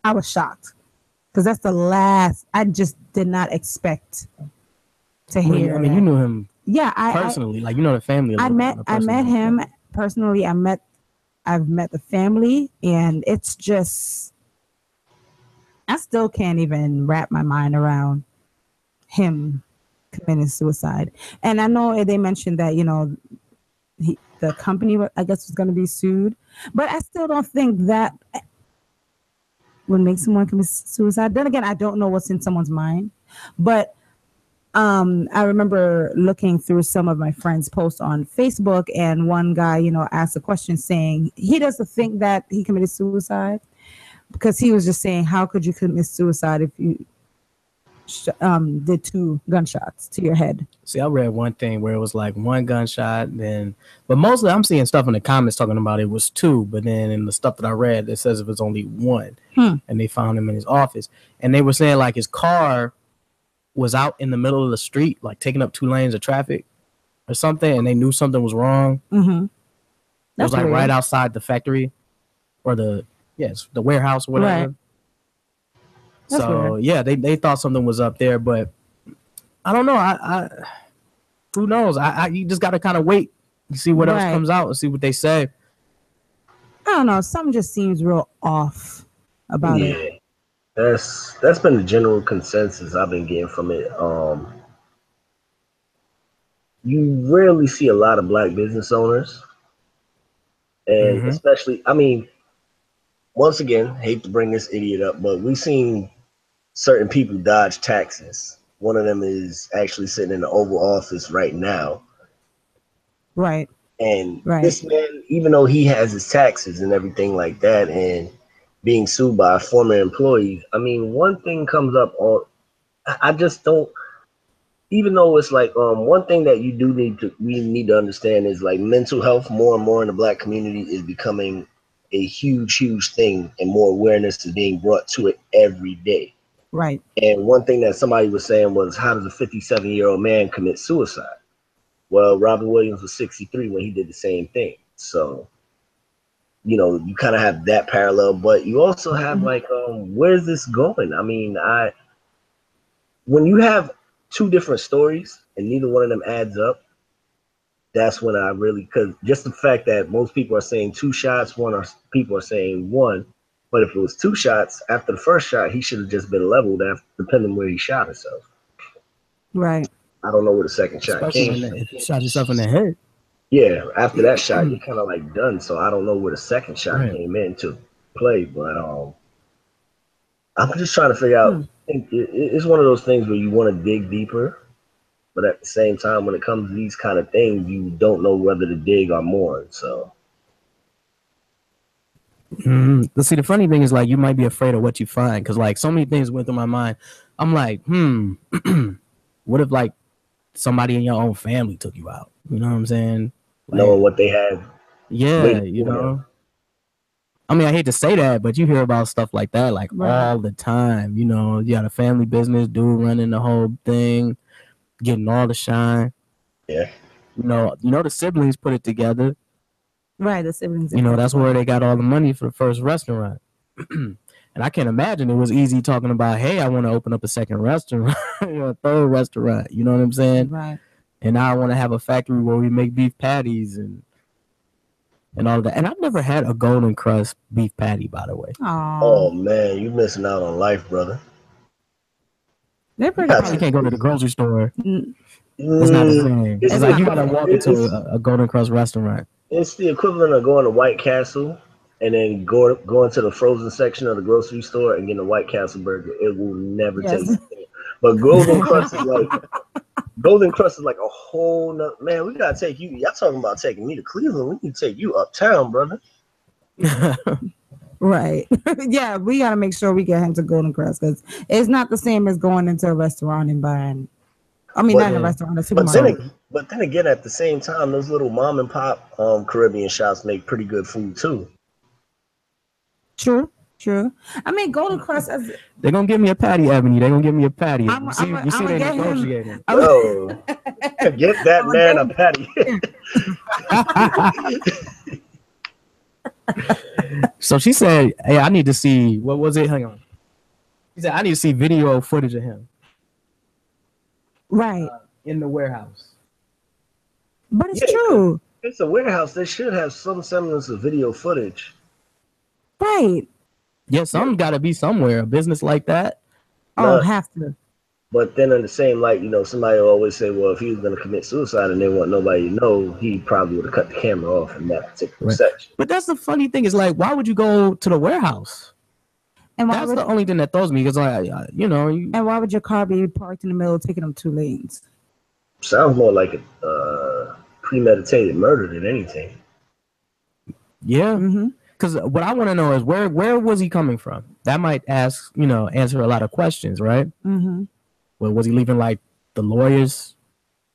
I was shocked because that's the last. I just did not expect to hear.
I mean, you knew him,
yeah,
personally. You know the family.
I met him personally. I've met the family, and it's just I still can't even wrap my mind around him committing suicide. And I know they mentioned that the company, I guess, was going to be sued, but I still don't think that would make someone commit suicide. Then again, I don't know what's in someone's mind, but I remember looking through some of my friends' posts on Facebook, and one guy, asked a question saying he doesn't think that he committed suicide because he was just saying, how could you commit suicide if you did 2 gunshots to your head?
See, I read one thing where it was like 1 gunshot, but mostly I'm seeing stuff in the comments talking about it was 2, but then in the stuff that I read, it says it was only 1, and they found him in his office, and they were saying like his car was out in the middle of the street, like taking up 2 lanes of traffic or something, and they knew something was wrong.
Mm-hmm.
It was like weird. Right outside the factory or the warehouse or whatever. Right. So weird. Yeah, they thought something was up there, but I don't know. I who knows? You just got to kind of wait and see what else comes out and see what they say.
I don't know. Something just seems real off about it.
That's been the general consensus I've been getting from it. You rarely see a lot of Black business owners, and especially, I mean, once again, hate to bring this idiot up, but we've seen certain people dodge taxes. One of them is actually sitting in the Oval Office right now.
Right.
And this man, even though he has his taxes and everything like that, and being sued by a former employee, I mean, one thing comes up I just don't, even though it's like one thing that we need to understand is like mental health more and more in the Black community is becoming a huge thing, and more awareness is being brought to it every day.
Right.
And one thing that somebody was saying was, how does a 57-year-old man commit suicide? Well, Robin Williams was 63 when he did the same thing. So, you kind of have that parallel, but you also have like, where's this going? I mean, when you have two different stories and neither one of them adds up, that's when I really, because just the fact that most people are saying 2 shots, people are saying 1. But if it was 2 shots, after the first shot, he should have just been leveled after, depending where he shot himself.
Right.
I don't know where the second shot
Especially
came.
if you shot yourself in the head.
Yeah, after that shot, you're kind of like done. So I don't know where the second shot came into play. But I'm just trying to figure out. It's one of those things where you want to dig deeper, but at the same time, when it comes to these kind of things, you don't know whether to dig or mourn. So.
See, the funny thing is, like, you might be afraid of what you find, because like so many things went through my mind. I'm like, what if like somebody in your own family took you out? You know what I'm saying? Like,
knowing what they had.
Yeah, you know. I mean, I hate to say that, but you hear about stuff like that like all the time. You know, you got a family business, dude running the whole thing, getting all the shine.
Yeah.
You know, the siblings put it together.
Right, the siblings.
You know, that's where they got all the money for the first restaurant. And I can't imagine it was easy talking about, hey, I want to open up a second restaurant, a third restaurant. You know what I'm saying?
Right.
And now I want to have a factory where we make beef patties and all of that. And I've never had a golden crust beef patty, by the way.
Oh man, you missing out on life, brother.
They're pretty.
You can't go to the grocery store. It's not the same. It's like you gotta walk into a golden crust restaurant.
It's the equivalent of going to White Castle and then going to the frozen section of the grocery store and getting a White Castle burger. It will never taste the same. But Golden Crust is like a whole nother, man. We gotta take you. Y'all talking about taking me to Cleveland? We need to take you uptown, brother.
Right. Yeah, we gotta make sure we get him to Golden Crust because it's not the same as going into a restaurant and buying. I mean, not in a restaurant, a supermarket.
But then again, at the same time, those little mom and pop Caribbean shops make pretty good food too.
True. I mean, Golden Crust.
They're gonna give me a patty, Ebony. They're gonna give me a patty. You see they negotiating.
Oh, get that man a patty.
So she said, "Hey, I need to see what was it? Hang on." She said, "I need to see video footage of him."
Right.
In the warehouse.
But it's true.
It's a warehouse. They should have some semblance of video footage.
Right.
Yeah, some got to be somewhere. A business like that.
Have to.
But then in the same light, you know, somebody will always say, well, if he was going to commit suicide and they want nobody to know, he probably would have cut the camera off in that particular section.
But that's the funny thing is, like, why would you go to the warehouse? And that's the only thing that throws me because, like, you know.
And why would your car be parked in the middle, taking them 2 lanes?
Sounds more like a premeditated murder than anything.
Yeah. Because what I want to know is where was he coming from? That might answer a lot of questions, right? Well, was he leaving like the lawyer's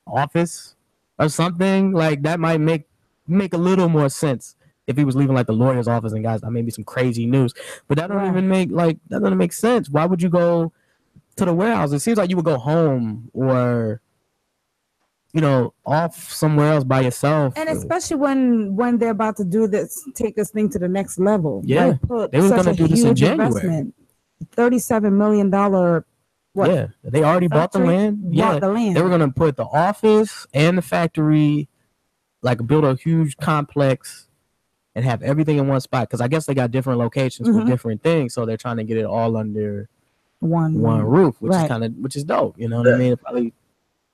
office or something? Like that might make a little more sense if he was leaving like the lawyer's office and guys, that may be some crazy news. But that don't even that doesn't make sense. Why would you go to the warehouse? It seems like you would go home or off somewhere else by yourself.
And especially when they're about to do this, take this thing to the next level.
Yeah, they were going to do this in January.
$37 million. What?
Yeah, they already bought the land.
Bought the land.
They were going to put the office and the factory, like build a huge complex and have everything in one spot. Because I guess they got different locations for different things, so they're trying to get it all under one roof, which is dope. You know what I mean? It probably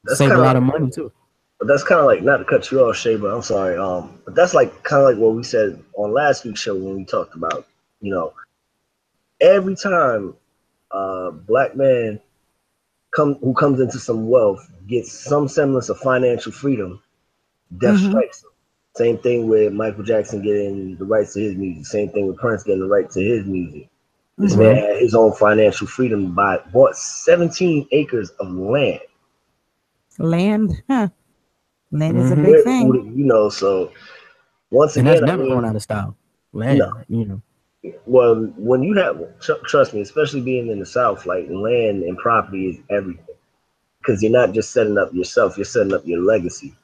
save a lot of money too.
But that's kind of like, not to cut you off, Shay, but I'm sorry. But that's like kind of like what we said on last week's show when we talked about, every time a black man who comes into some wealth gets some semblance of financial freedom, death strikes him. Same thing with Michael Jackson getting the rights to his music. Same thing with Prince getting the right to his music. This man had his own financial freedom, bought 17 acres of land.
Land is a big thing.
So once again,
that's never going out of style. Land,
Well, when you have, trust me, especially being in the South, like land and property is everything. Because you're not just setting up yourself, you're setting up your legacy.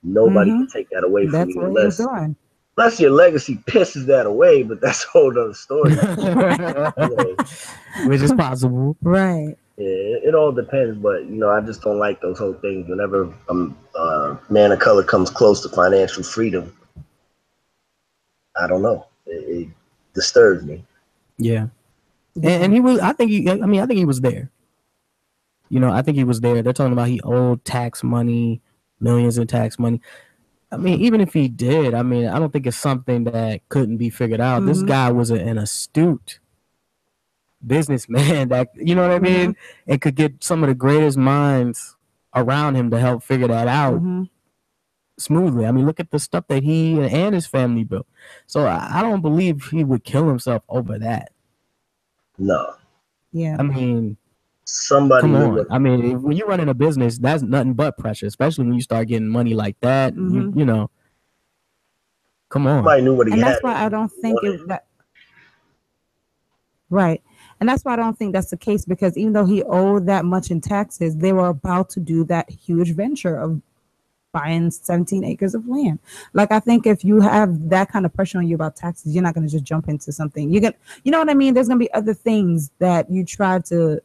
Nobody can take that away from you unless your legacy pisses that away, but that's a whole other story.
Which is possible.
Right.
Yeah, it all depends, but you know, I just don't like those whole things. Whenever a man of color comes close to financial freedom, I don't know. It disturbs me.
Yeah. And he was. I think he. I mean, I think he was there. You know, I think he was there. They're talking about he owed tax money, millions in tax money. I mean, even if he did, I mean, I don't think it's something that couldn't be figured out. Mm-hmm. This guy was an astute businessman that, you know what I mean, and could get some of the greatest minds around him to help figure that out smoothly. I mean, look at the stuff that he and his family built. So I don't believe he would kill himself over that.
No.
Yeah.
I mean,
somebody
come on. I mean, when you're running a business, that's nothing but pressure, especially when you start getting money like that. You know, come on.
Somebody knew what he
and
had.
That's why I don't think that. Right. And that's why I don't think that's the case, because even though he owed that much in taxes, they were about to do that huge venture of buying 17 acres of land. Like, I think if you have that kind of pressure on you about taxes, you're not going to just jump into something. You know what I mean? There's going to be other things that you try to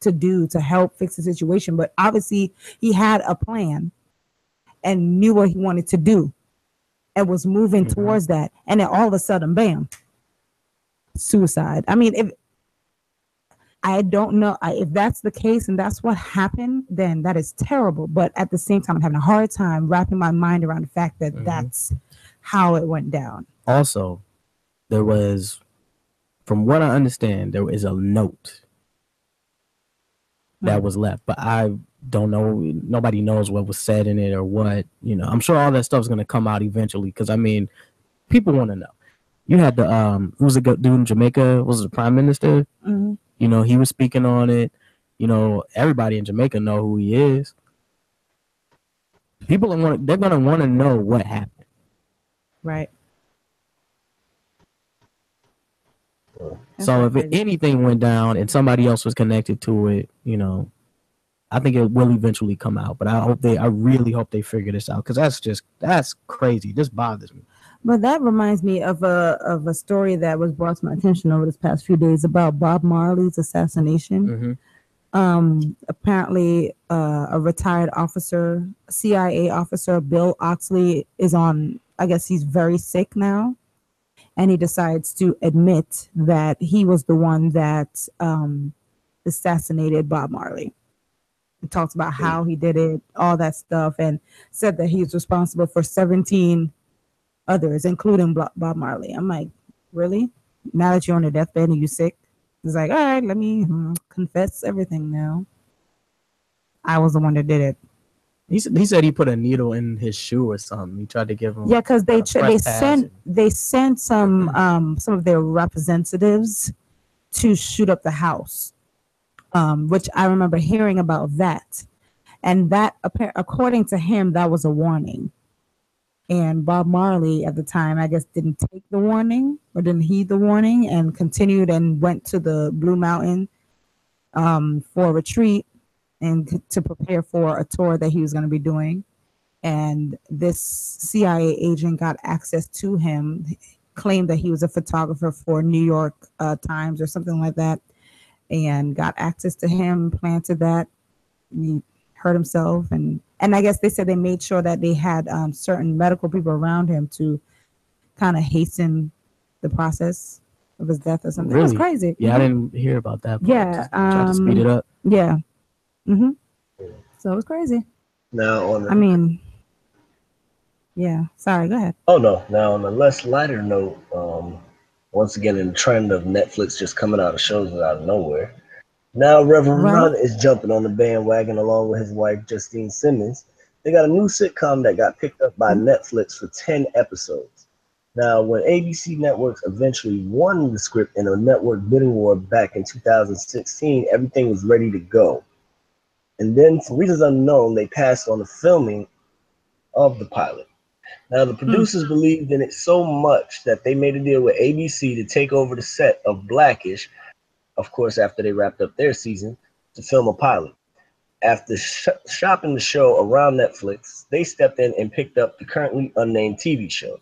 do to help fix the situation. But obviously he had a plan and knew what he wanted to do and was moving towards that. And then all of a sudden, bam, suicide. I mean, if I don't know if that's the case and that's what happened, then that is terrible. But at the same time, I'm having a hard time wrapping my mind around the fact that that's how it went down.
Also, there was, from what I understand, there is a note that was left, but I don't know. Nobody knows what was said in it or what, you know. I'm sure all that stuff's going to come out eventually, because I mean, people want to know. You had the who was a dude in Jamaica, was the prime minister? You know, he was speaking on it. You know, everybody in Jamaica know who he is. People they're going to want to know what happened.
Right.
So if anything went down and somebody else was connected to it, you know, I think it will eventually come out. But I really hope they figure this out, because that's crazy. This bothers me.
But that reminds me of a story that was brought to my attention over this past few days about Bob Marley's assassination. Apparently, a retired officer, CIA officer, Bill Oxley, is on. I guess he's very sick now. And he decides to admit that he was the one that assassinated Bob Marley. He talks about how he did it, all that stuff, and said that he's responsible for 17 others, including Bob Marley. I'm like, really? Now that you're on the deathbed and you're sick? He's like, all right, let me confess everything now. I was the one that did it.
He said he put a needle in his shoe or something. He tried to give him.
Yeah, because they sent some of their representatives to shoot up the house, which I remember hearing about that, and that according to him, that was a warning. And Bob Marley at the time, I guess, didn't take the warning or didn't heed the warning and continued and went to the Blue Mountain for a retreat and to prepare for a tour that he was going to be doing. And this CIA agent got access to him, claimed that he was a photographer for New York Times or something like that, and got access to him, planted that. He hurt himself. And I guess they said they made sure that they had certain medical people around him to kind of hasten the process of his death or something. Really? It was crazy.
Yeah, I didn't hear about that.
Yeah.
Tried to speed it up.
Yeah. So it was crazy.
Now,
yeah. Sorry, go ahead.
Oh, no. Now, on a less lighter note, once again, in the trend of Netflix just coming out of shows out of nowhere, now Reverend Run is jumping on the bandwagon along with his wife, Justine Simmons. They got a new sitcom that got picked up by Netflix for 10 episodes. Now, when ABC Networks eventually won the script in a network bidding war back in 2016, everything was ready to go. And then, for reasons unknown, they passed on the filming of the pilot. Now, the producers believed in it so much that they made a deal with ABC to take over the set of Blackish, of course, after they wrapped up their season, to film a pilot. After shopping the show around Netflix, they stepped in and picked up the currently unnamed TV show.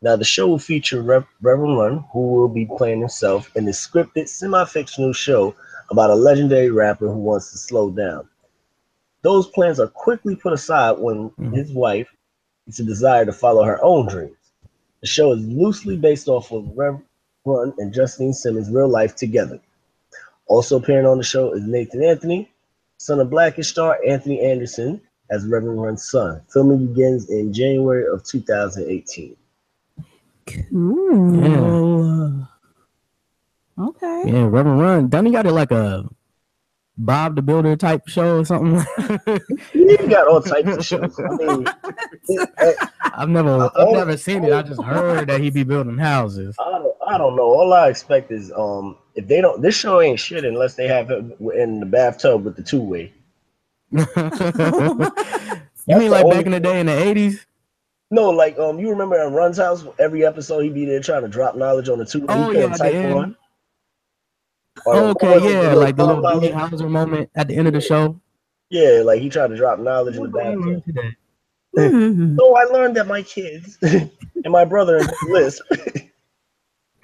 Now, the show will feature Reverend Run, who will be playing himself in the scripted, semi-fictional show about a legendary rapper who wants to slow down. Those plans are quickly put aside when his wife gets a desire to follow her own dreams. The show is loosely based off of Rev Run and Justine Simmons' real life together. Also appearing on the show is Nathan Anthony, son of Blackish star Anthony Anderson, as Reverend Run's son. Filming begins in January of 2018.
Cool. Okay.
Yeah, Reverend Run. Don't he got it like a Bob the Builder type show or something?
He got all types of shows. I mean,
I've never seen it. I just heard that he be building houses.
I don't know. All I expect is if they don't, this show ain't shit unless they have it in the bathtub with the two-way.
You mean like back in the day in the 80s?
No, like you remember at Run's house, every episode he'd be there trying to drop knowledge on the two-way.
Oh yeah,
type on.
Okay, yeah, like the little Doogie Howser moment at the end of the show.
Yeah, like he tried to drop knowledge in the bathtub.
Mm-hmm.
So I learned that my kids and my brother lisp.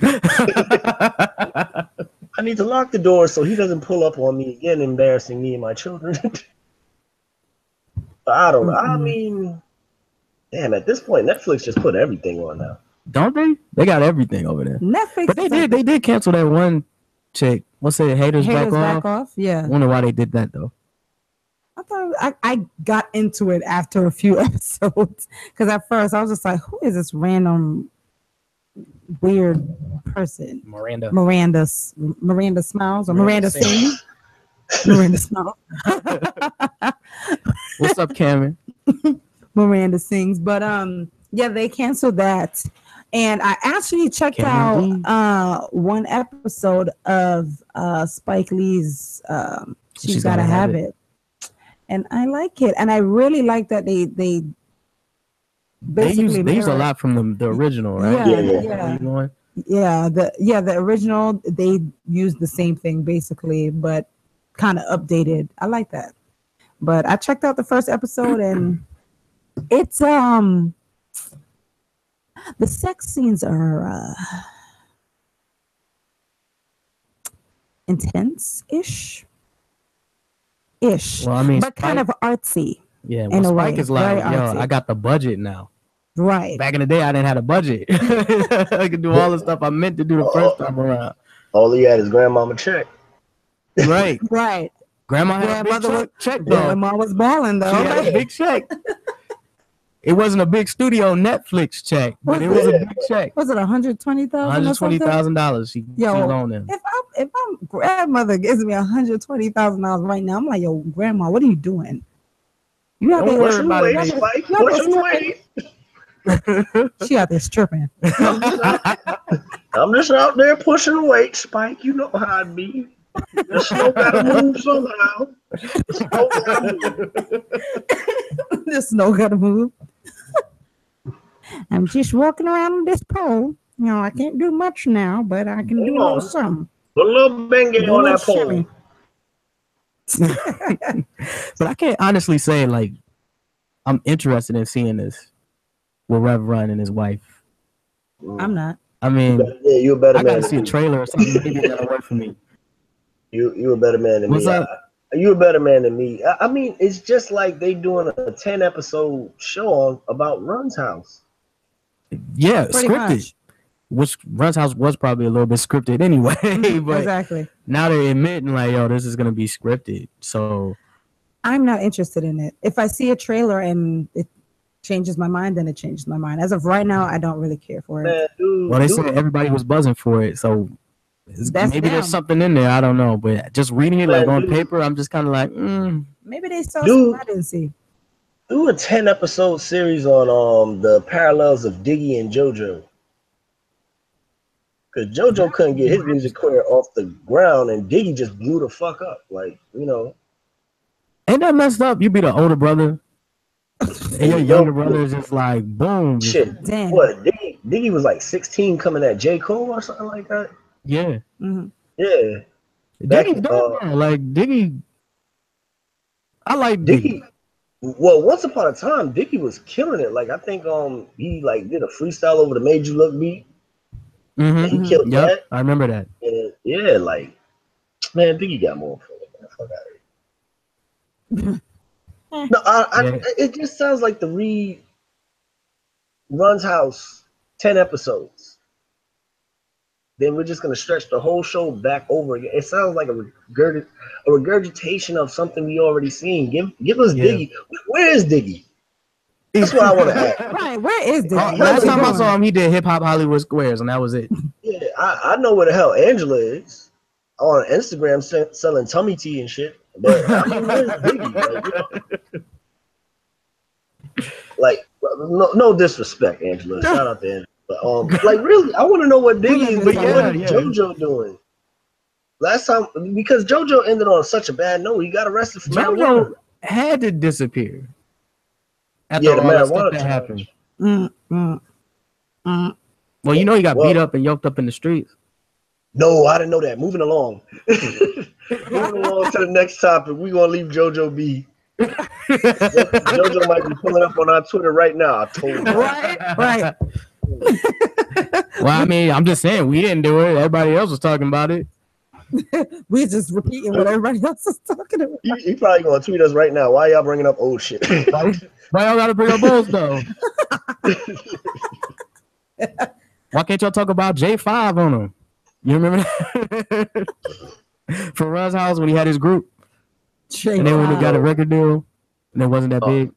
I need to lock the door so he doesn't pull up on me again, embarrassing me and my children. I don't know. I mean, damn, at this point, Netflix just put everything on now.
Don't they? They got everything over there.
Netflix.
But they did cancel that one chick. What's it? Haters back off.
Yeah.
I wonder why they did that though.
I thought I got into it after a few episodes because at first I was just like, who is this random weird person?
Miranda
Smiles or Miranda Sings? Miranda Smiles.
What's up, Cameron?
Miranda Sings. But yeah, they canceled that. And I actually checked out one episode of Spike Lee's She's Gotta Have It. And I like it. And I really like that they basically
they use a lot from the original, right?
The original, they used the same thing basically, but kind of updated. I like that. But I checked out the first episode and it's the sex scenes are intense-ish. Well, I mean, but Spike, kind of artsy.
Yeah, well, Spike is like, yo, I got the budget now.
Right.
Back in the day, I didn't have a budget. I could do all the stuff I meant to do the first time around.
All he had is grandmama check.
Right.
Right.
Grandma had a big check though.
Grandma was balling though.
She had a big check. It wasn't a big studio Netflix check, but it was a big check.
Was it $120,000?
$120,000. She loaned him.
If my grandmother gives me $120,000 right now, I'm like, yo, grandma, what are you doing? You
don't worry about it.
She out there stripping.
I'm just out there pushing the weight, Spike. You know how it be. The snow gotta move somehow.
The snow gotta move. I'm just walking around on this pole. You know, I can't do much now, but I can do a little something.
Put a little banging on that pole.
But I can't honestly say, like, I'm interested in seeing this with Rev Run and his wife.
I'm not.
I mean,
you're a better man.
I gotta see a trailer or something. Maybe that'll work for me.
You're a better man than me. You're a better man than me. I mean, it's just like they doing a 10-episode show about Run's house.
Yeah, pretty scripted. Much. Which Run's house was probably a little bit scripted anyway. But
exactly.
Now they're admitting like, yo, this is gonna be scripted. So
I'm not interested in it. If I see a trailer and it changes my mind, then it changes my mind. As of right now, I don't really care for it.
Well, they said everybody was buzzing for it, so maybe there's something in there. I don't know, but just reading it like on paper, I'm just kind of like,
maybe they saw something I didn't see.
Do a 10-episode series on the parallels of Diggy and JoJo. Because JoJo couldn't get his music career off the ground, and Diggy just blew the fuck up. Like, you know.
Ain't that messed up? You be the older brother, and your younger brother is just like, boom.
Shit. Damn. What? Diggy was like 16 coming at J. Cole or something like that?
Yeah.
Mm-hmm.
Yeah.
Diggy's done, like, Diggy. I like Diggy.
Well, once upon a time, Diggy was killing it. Like, I think he like did a freestyle over the Made You Look beat.
Mm-hmm.
He killed that.
I remember that.
And, yeah, like Man, Biggie got more for it. Fuck out of here. No, it just sounds like the Run's House 10 episodes. Then we're just gonna stretch the whole show back over again. It sounds like a regurgitation of something we already seen. Give us Diggy. Where is Diggy? That's what I want to ask.
Right, where is Diggy?
Last time I saw him, he did Hip Hop Hollywood Squares, and that was it.
Yeah, I know where the hell Angela is on Instagram selling tummy tea and shit. But I mean, where's Diggy? Like no disrespect, Angela. Shout out to Angela. But, like really, I want to know what Diggy is. What is JoJo doing? Last time, because JoJo ended on such a bad note, he got arrested for
JoJo had to disappear. After all that stuff that happened. Well, you know he got beat up and yoked up in the streets.
No, I didn't know that. Moving along. Moving along to the next topic. We're gonna leave JoJo be. JoJo might be pulling up on our Twitter right now. I told you.
Right.
Well, I mean, I'm just saying we didn't do it. Everybody else was talking about it.
We're just repeating what everybody else is talking about.
He probably gonna tweet us right now. Why y'all bringing up old shit?
Why y'all gotta bring up old stuff? Why can't y'all talk about J5 on him? You remember that? For Run's House when he had his group. And then when he got a record deal, and it wasn't that big.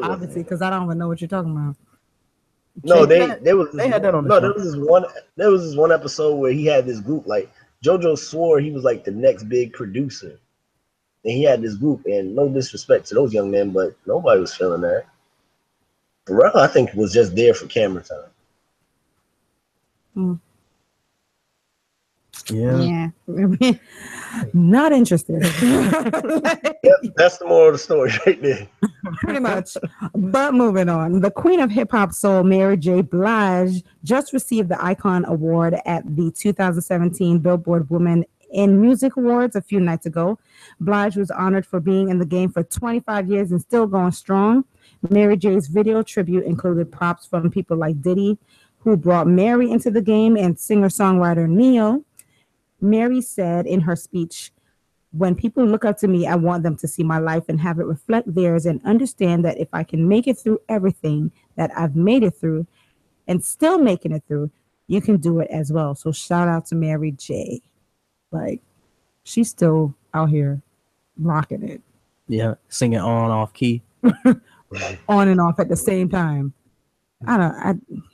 Obviously, because I don't even know what you're talking about.
No, they had that on the show. There was this one episode where he had this group. Like JoJo swore he was like the next big producer, and he had this group. And no disrespect to those young men, but nobody was feeling that. Pharrell, I think, was just there for camera time.
Yeah. Not interested.
That's the moral of the story right there.
Pretty much. But moving on. The queen of hip hop soul, Mary J. Blige, just received the Icon Award at the 2017 Billboard Women in Music Awards a few nights ago. Blige was honored for being in the game for 25 years and still going strong. Mary J's video tribute included props from people like Diddy, who brought Mary into the game, and singer-songwriter Neo. Mary said in her speech, "When people look up to me, I want them to see my life and have it reflect theirs and understand that if I can make it through everything that I've made it through and still making it through, you can do it as well." So shout out to Mary J. Like, she's still out here rocking it.
Yeah, singing on, off key.
On and off at the same time.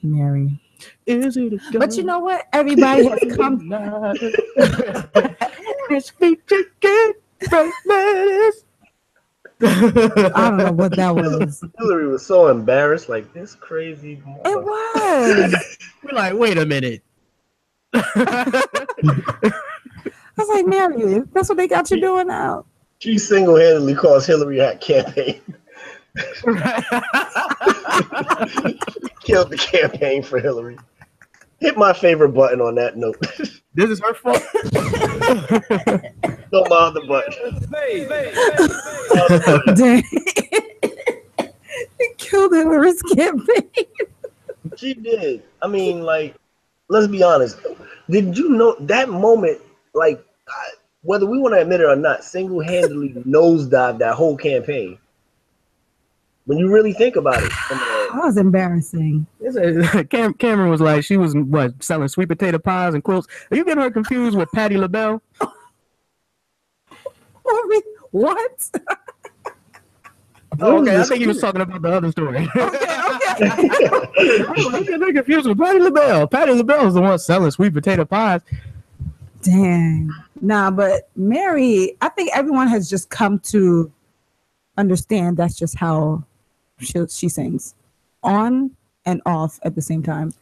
Mary.
Is it
but you know what? Everybody has come. I don't know what that was.
Hillary was so embarrassed, like this crazy.
It was.
We're like, wait a minute.
I was like, Mary, that's what they got you doing now.
She single-handedly caused Hillary that campaign. Killed the campaign for Hillary. Hit my favorite button on that note.
This is her fault.
Don't mind the button.
Dang. He killed Hillary's campaign.
She did. I mean, like, let's be honest. Did you know that moment, like, whether we want to admit it or not, single-handedly nosedived that whole campaign? When you really think about it.
That was embarrassing.
Cameron was like, she was selling sweet potato pies and quilts. Are you getting her confused with Patti LaBelle?
What?
Oh, okay, I think he was talking about the other story. Okay. I'm getting confused with Patti LaBelle. Patti LaBelle is the one selling sweet potato pies.
Dang. Nah, but Mary, I think everyone has just come to understand that's just how she sings, on and off at the same time.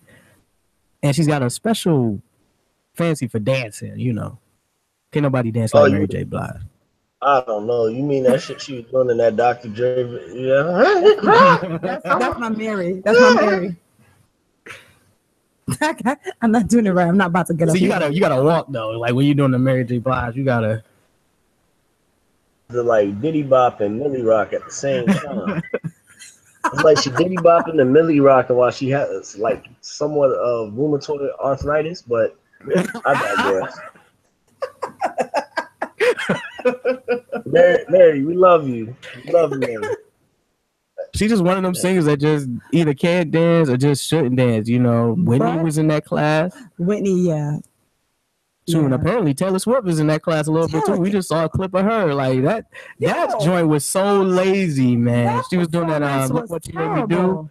And she's got a special fancy for dancing, you know. Can't nobody dance like Mary J. Blige.
I don't know. You mean that shit she was doing in that Dr. Dre? Yeah.
That's my Mary. That's my Mary. I'm not doing it right. I'm not about to get up.
So you gotta walk though. Like when you're doing the Mary J. Blige, you gotta.
The like Diddy Bop and Millie Rock at the same time. It's like she Diddy Bopping and Millie Rocking while she has like somewhat of rheumatoid arthritis, but I digress. Mary, we love you. We love you, Mary.
She's just one of them singers that just either can't dance or just shouldn't dance. You know, Whitney was in that class.
Whitney, yeah.
True, and apparently Taylor Swift was in that class a little bit too. We just saw a clip of her. Like that joint was so lazy, man. She was doing that. Look what you made me do.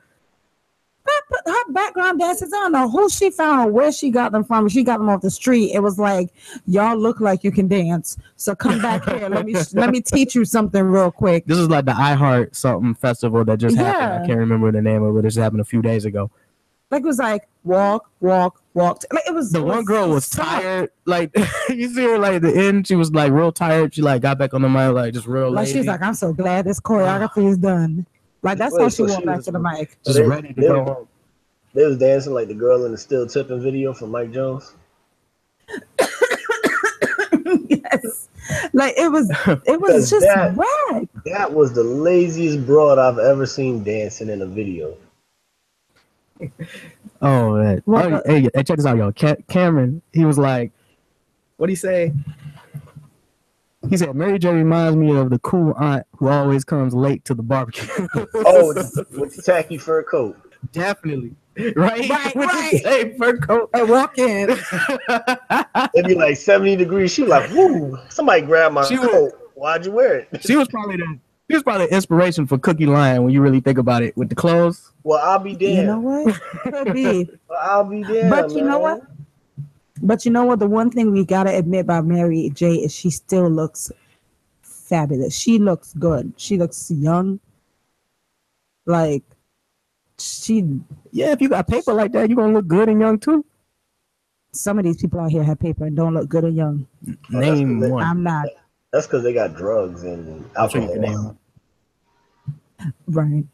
Her background dancers, I don't know who she found or where she got them from. She got them off the street. It was like, y'all look like you can dance, so come back here. Let me teach you something real quick.
This is like the iHeart something festival that just happened. I can't remember the name of it. This happened a few days ago.
Like it was like walk. Like it was.
One girl was tired. Like you see her like at the end, she was like real tired. She like got back on the mic like just real.
Like she's like, I'm so glad this choreography is done. Like that's how she went back to the mic.
Just ready to go home.
They was dancing like the girl in the Still Tipping video from Mike Jones.
Yes, like it was just whack.
That was the laziest broad I've ever seen dancing in a video.
Oh man! Hey, check this out, y'all. Cameron, he was like, "What'd he say?" He said, "Mary J reminds me of the cool aunt who always comes late to the barbecue."
With the tacky fur coat.
Definitely. Right. Hey, fur coat.
I walk in.
It'd be like 70 degrees. She was like, "Woo! Somebody grabbed my coat. Why'd you wear it?"
She was probably the inspiration for Cookie Lion when you really think about it with the clothes.
Well, I'll be damned.
You know what? Could be.
Well, I'll be damned.
But you know what? The one thing we gotta admit about Mary J is she still looks fabulous. She looks good. She looks young. Like
if you got paper like that, you're gonna look good and young too.
Some of these people out here have paper and don't look good and young.
Name one.
I'm not.
That's because they got drugs and alcohol.
Right.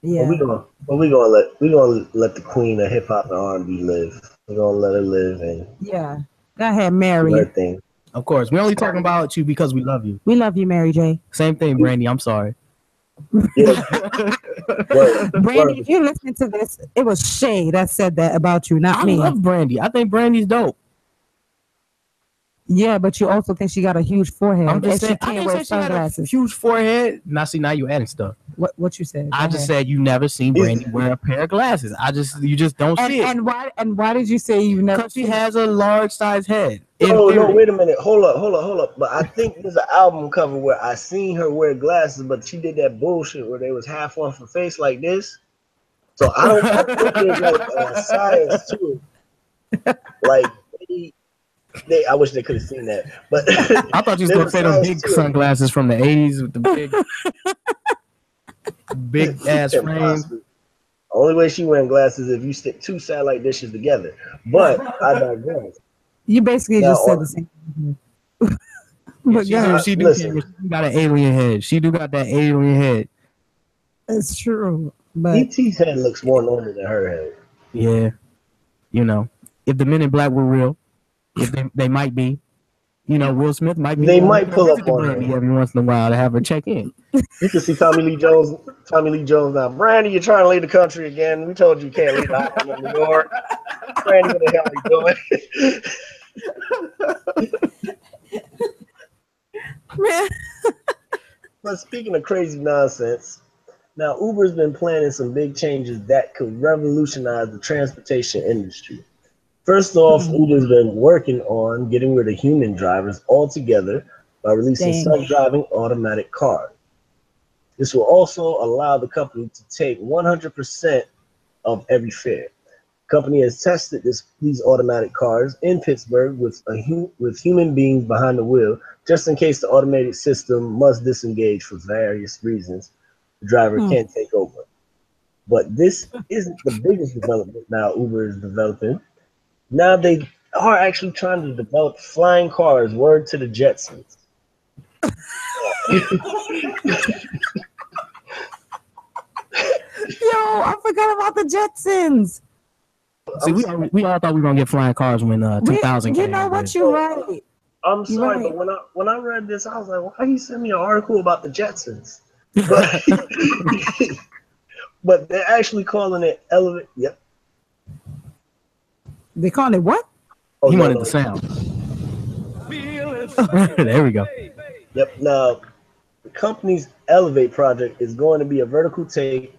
Yeah.
We gonna let the queen of hip hop and R&B live. We're gonna let her live and
Go ahead, Mary.
her thing.
Of course, we're only talking about you because we love you.
We love you, Mary J.
Same thing, Brandy. I'm sorry.
Yeah.
Brandy, if you're listening to this, it was Shay that said that about you, not me.
I love Brandy. I think Brandy's dope.
Yeah, but you also think she got a huge forehead.
I'm just saying,
she can't wear sunglasses.
Huge forehead. Now you adding stuff.
What you said?
I just said you never seen Brandy wear a pair of glasses. You just don't see it.
And why did you say you never?
Because she has a large size head.
No, wait a minute. Hold up. But I think there's an album cover where I seen her wear glasses, but she did that bullshit where they was half off her face like this. So I think there's like science to it. Like I wish they could have seen that. But
I thought you was gonna say those big sunglasses from the 80s with the big ass frames.
Only way she wearing glasses is if you stick two satellite dishes together. But I digress.
You basically just said the same thing.
But she got an alien head. She do got that alien head.
It's true. But
E.T.'s head looks more normal than her head.
Yeah. You know, if the Men in Black were real, if they might be, you know, Will Smith might be.
They might pull up on her
every once in a while to have her check in.
You can see Tommy Lee Jones now. Brandy, you're trying to leave the country again. We told you can't leave the island of New York. Brandy, what the hell are you doing?
Man.
But speaking of crazy nonsense, now Uber's been planning some big changes that could revolutionize the transportation industry. First off, Uber's been working on getting rid of human drivers altogether by releasing self-driving automatic cars. This will also allow the company to take 100% of every fare. The company has tested these automatic cars in Pittsburgh with human beings behind the wheel, just in case the automated system must disengage for various reasons. The driver can't take over. But this isn't the biggest development now Uber is developing. Now they are actually trying to develop flying cars, word to the Jetsons.
Yo, I forgot about the Jetsons.
See, we all thought we were gonna get flying cars when 2000 came.
You know what? You're right.
I'm sorry, but when I read this, I was like, why you send me an article about the Jetsons? But they're actually calling it Elevate. Yep.
They call it what?
He wanted the sound. There we go.
Yep. Now, the company's Elevate project is going to be a vertical take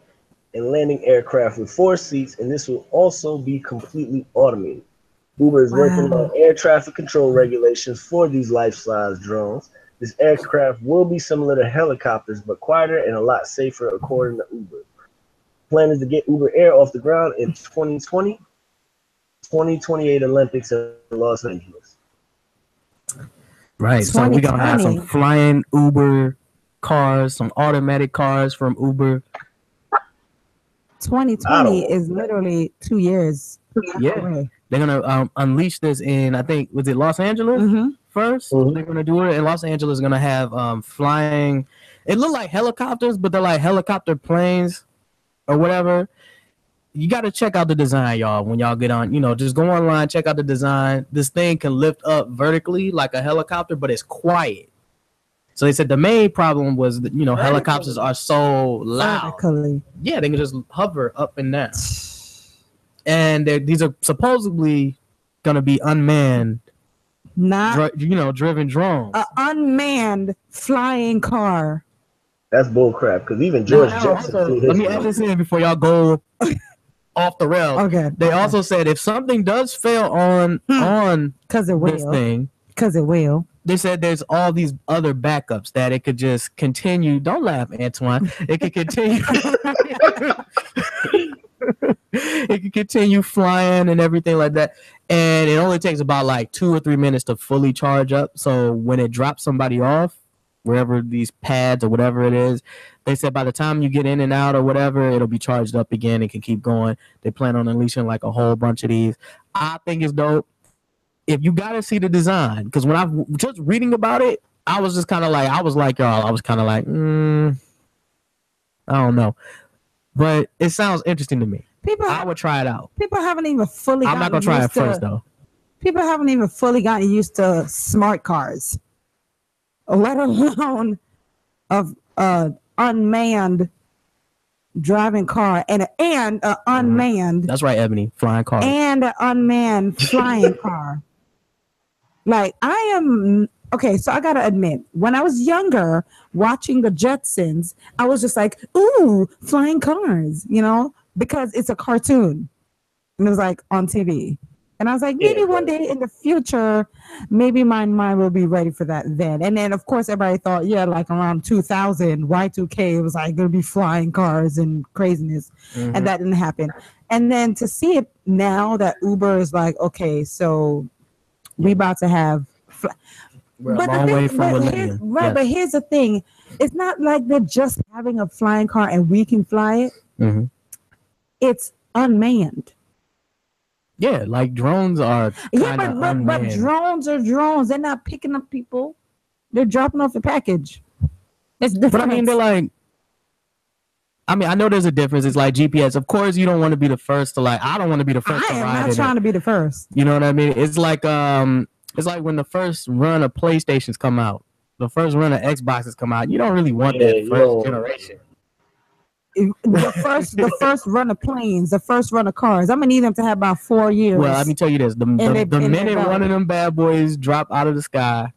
and landing aircraft with 4 seats, and this will also be completely automated. Uber is working on air traffic control regulations for these life-size drones. This aircraft will be similar to helicopters, but quieter and a lot safer, according to Uber. The plan is to get Uber Air off the ground in 2020, 2028 Olympics in Los Angeles.
Right, so we're going to have some flying Uber cars, some automatic cars from Uber.
2020 is literally 2 years.
Yeah. They're going to unleash this in, I think, was it Los Angeles first? They're going to do it. And Los Angeles is going to have flying. It look like helicopters, but they're like helicopter planes or whatever. You got to check out the design, y'all, when y'all get on. You know, just go online, check out the design. This thing can lift up vertically like a helicopter, but it's quiet. So they said the main problem was that, you know, helicopters are so loud. Vertically. Yeah, they can just hover up and down. And these are supposedly going to be unmanned, driven drones.
An unmanned flying car.
That's bullcrap. Because even George Jetson.
Let me add this in before y'all go off the rails. Okay. They also said if something does fail on this thing,
because it will.
They said there's all these other backups that it could just continue. Don't laugh, Antoine. It could continue. It could continue flying and everything like that. And it only takes about like 2 or 3 minutes to fully charge up. So when it drops somebody off, wherever these pads or whatever it is, they said by the time you get in and out or whatever, it'll be charged up again and can keep going. They plan on unleashing like a whole bunch of these. I think it's dope. If you got to see the design, because when I was just reading about it, I was just kind of like, I was like, I don't know. But it sounds interesting to me. I would try it out.
People haven't even fully
I'm not going to try it first, though.
People haven't even fully gotten used to smart cars, let alone of unmanned driving car and an unmanned.
That's right, Ebony. Flying car.
And an unmanned flying car. Like, I am... Okay, so I got to admit, when I was younger, watching the Jetsons, I was just like, ooh, flying cars, you know, because it's a cartoon. And it was like on TV. And I was like, maybe one day in the future, maybe my mind will be ready for that then. And then, of course, everybody thought, like around 2000, Y2K, it was like going to be flying cars and craziness. And that didn't happen. And then to see it now that Uber is like, okay, so we about to have...
We're a long way from millennium.
Right, but here's the thing. It's not like they're just having a flying car and we can fly it. It's unmanned.
Yeah, like drones are unmanned.
But drones are drones. They're not picking up people. They're dropping off a package. It's different.
But I mean, they're like... I mean, I know there's a difference. It's like GPS. Of course, you don't want to be the first to I don't want to be the first to ride.
I am not trying to be the first.
You know what I mean? It's like when the first run of PlayStations come out, the first run of Xboxes come out. You don't really want that first generation.
The first run of planes, the first run of cars. I'm gonna need them to have about 4 years.
Well, let me tell you this: the minute one of them bad boys drop out of the sky,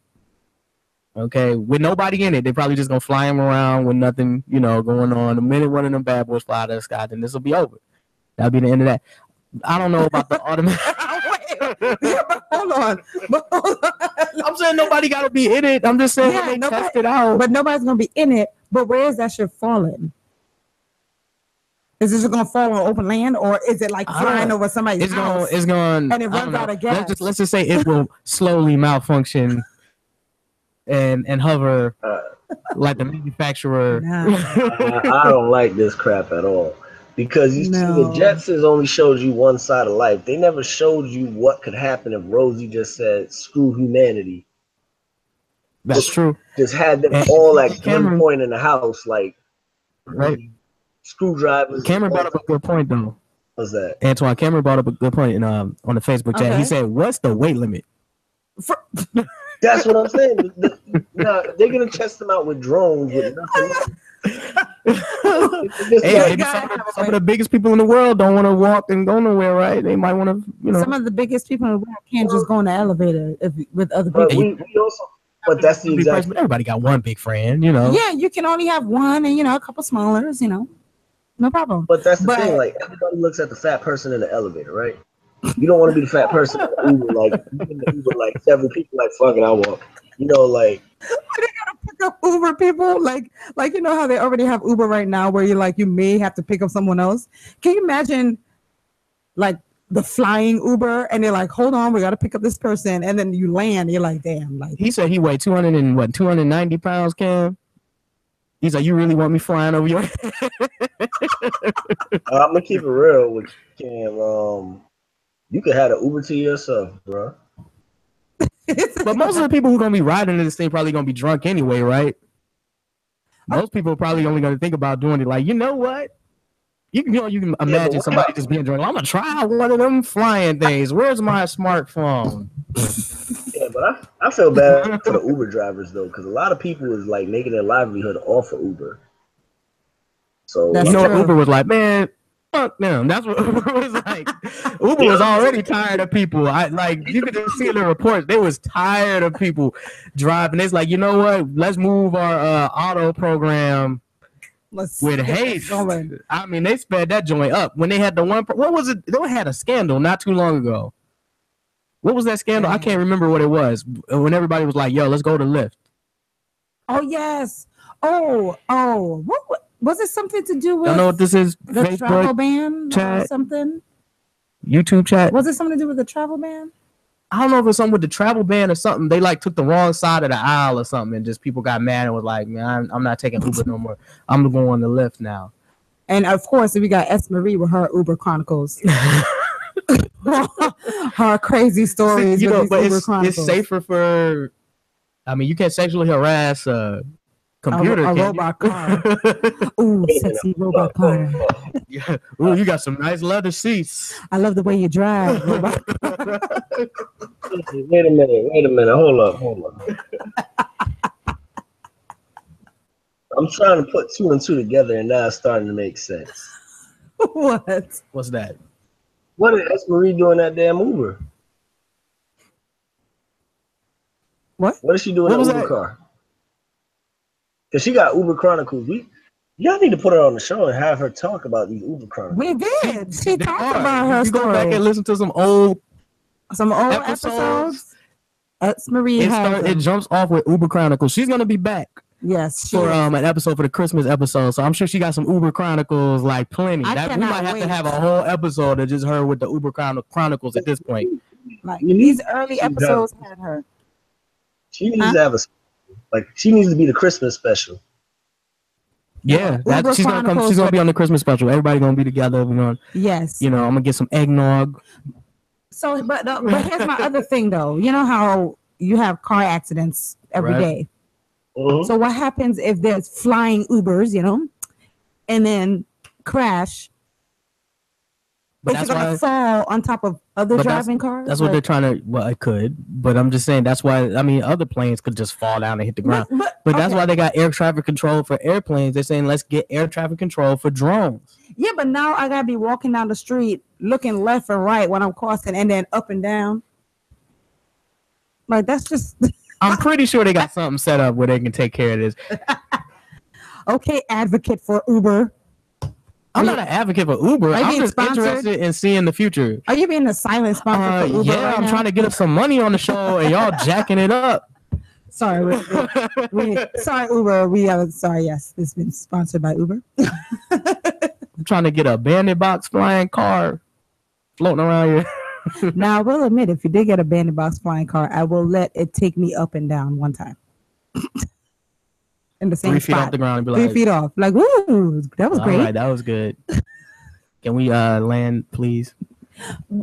okay, with nobody in it, they probably just gonna fly them around with nothing, going on. The minute one of them bad boys fly out of the sky, then this will be over. That'll be the end of that. I don't know about the automatic.
But hold on.
I'm saying nobody got to be in it. I'm just saying when they test it out.
But nobody's going to be in it. But where is that shit falling? Is it just going to fall on open land, or is it like flying over somebody's house?
It's going.
And it runs out of gas.
Let's just say it will slowly malfunction and hover like the manufacturer.
I don't like this crap at all. Because you see, the Jetsons only showed you one side of life. They never showed you what could happen if Rosie just said, screw humanity.
That's true.
Just had them all at one point in the house, like screwdrivers.
Cameron brought up a good point, though.
What's that?
Antoine, Cameron brought up a good point on the Facebook chat. He said, what's the weight limit?
That's what I'm saying. They're going to test them out with drones with nothing.
Some of the biggest people in the world don't want to walk and go nowhere, right? They might want to,
Some of the biggest people in the world can't just go in the elevator with other people.
But that's the exact.
Everybody got one big friend, you know.
Yeah, you can only have one, and a couple smallers, no problem.
But that's the thing. Like everybody looks at the fat person in the elevator, right? You don't want to be the fat person in the Uber. Like you in the Uber, like several people, like fuck it, I walk. Like.
They gotta pick up Uber people, like how they already have Uber right now, where you may have to pick up someone else. Can you imagine, like the flying Uber, and they're like, hold on, we got to pick up this person, and then you land, you're like, damn. Like
he said he weighed 290 pounds, Cam. He's like, you really want me flying over your head?
I'm gonna keep it real with Cam. You could have an Uber to yourself, bro.
But most of the people who are gonna be riding in this thing probably gonna be drunk anyway, right? Most people are probably only gonna think about doing it. Like, you know what? You can imagine somebody just being drunk. I'm gonna try one of them flying things. Where's my smartphone?
Yeah, but I feel bad for the Uber drivers though, because a lot of people is like making their livelihood off of Uber. So
what Uber was like, man, fuck them. That's what Uber was like. Uber was already tired of people. You could just see in the reports, they was tired of people driving. It's like, you know what? Let's move our auto program with haste. I mean, they sped that joint up when they had the one. What was it? They had a scandal not too long ago. What was that scandal? I can't remember what it was. When everybody was like, "Yo, let's go to Lyft."
Oh yes. Oh. What was it? Something to do with?
I know what this is.
The
Facebook,
travel ban
chat,
or something.
YouTube chat.
Was it something to do with the travel ban?
I don't know if it's something with the travel ban or something. They took the wrong side of the aisle or something, and just people got mad and was like, "Man, I'm not taking Uber no more. I'm going to Lyft now."
And of course, we got S. Marie with her Uber Chronicles. Her crazy stories.
But it's safer for. I mean, you can't sexually harass a computer.
A robot car. Ooh, sexy robot car.
Yeah. Ooh, you got some nice leather seats.
I love the way you drive.
Wait a minute. Hold up. I'm trying to put two and two together, and now it's starting to make sense.
What?
What's that?
What is S. Marie doing that damn Uber?
What?
What is she doing in that Uber car? Because she got Uber Chronicles. Y'all need to put her on the show and have her talk about these Uber Chronicles.
We did. She talked about her story.
Go back and listen to some old
episodes. S. Marie
it jumps off with Uber Chronicles. She's gonna be back.
Yes,
for an episode for the Christmas episode. So I'm sure she got some Uber Chronicles like plenty. We might have to have a whole episode of just her with the Uber Chronicles at this point.
Like these early episodes had her.
She needs to have she needs to be the Christmas special.
Yeah, she's gonna be on the Christmas special. Everybody gonna be together.
Yes.
I'm gonna get some eggnog.
So, but here's my other thing though. You know how you have car accidents every day. Mm-hmm. So what happens if there's flying Ubers, and then crash? But that's gonna fall on top of other driving cars.
That's what they're trying to. Well, it could, but I'm just saying that's why. I mean, other planes could just fall down and hit the ground. But that's why they got air traffic control for airplanes. They're saying let's get air traffic control for drones.
Yeah, but now I gotta be walking down the street, looking left and right when I'm crossing, and then up and down. Like that's just.
I'm pretty sure they got something set up where they can take care of this.
Okay, advocate for Uber.
I'm not an advocate for Uber. I'm just interested in seeing the future.
Are you being a silent sponsor for Uber?
Yeah, I'm trying to get us some money on the show, and y'all jacking it up.
Sorry, sorry, Uber. Sorry, yes, it's been sponsored by Uber.
I'm trying to get a bandit box flying car floating around here.
Now, I will admit, if you did get a bandit box flying car, I will let it take me up and down one time. In the same
3 feet
spot.
off the ground and be
3 feet off. Like, woo, that was great.
All right, that was good. Can we land, please?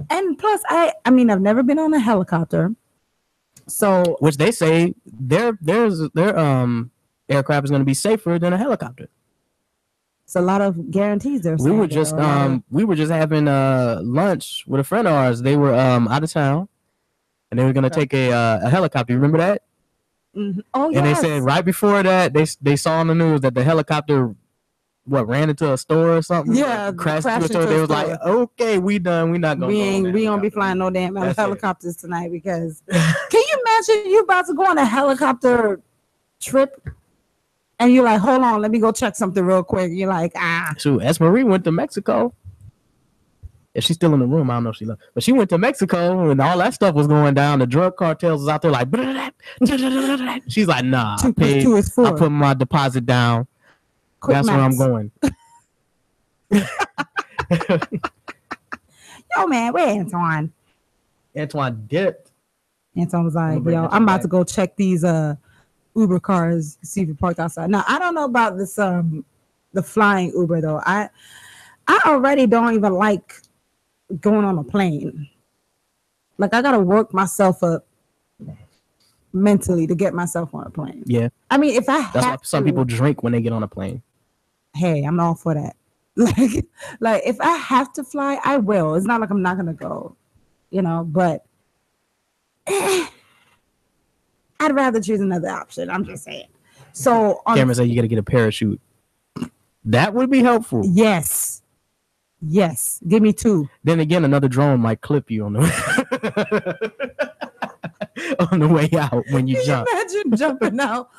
And plus, I mean, I've never been on a helicopter. So,
which they say their aircraft is going to be safer than a helicopter.
It's a lot of guarantees there.
We were just having lunch with a friend of ours. They were out of town, and they were going to take a helicopter. You remember that?
Mm-hmm. Oh,
and they said right before that they saw on the news that the helicopter ran into a store or something.
Yeah,
crashed into a store. They was like, okay, we done. We not gonna.
We gonna be flying no damn helicopters tonight because. Can you imagine you about to go on a helicopter trip? And you're like, hold on, let me go check something real quick. You're like,
Shoot, Esmarie went to Mexico. If she's still in the room, I don't know if she left. But she went to Mexico and all that stuff was going down. The drug cartels was out there like, she's like, nah, I put my deposit down. Quick That's max. Where I'm going.
Yo, man, where Antoine?
Antoine dipped.
Antoine was like, yo, I'm about to go check these Uber cars, see if you parked outside. Now, I don't know about this the flying Uber though. I already don't even like going on a plane. Like I gotta work myself up mentally to get myself on a plane.
Yeah.
I mean, if
that's why some people drink when they get on a plane.
Hey, I'm all for that. Like if I have to fly, I will. It's not like I'm not gonna go, but I'd rather choose another option. I'm just saying. So
Cameron said you got to get a parachute. That would be helpful.
Yes. Give me 2.
Then again, another drone might clip you on the on the way out when you jump.
Imagine jumping out.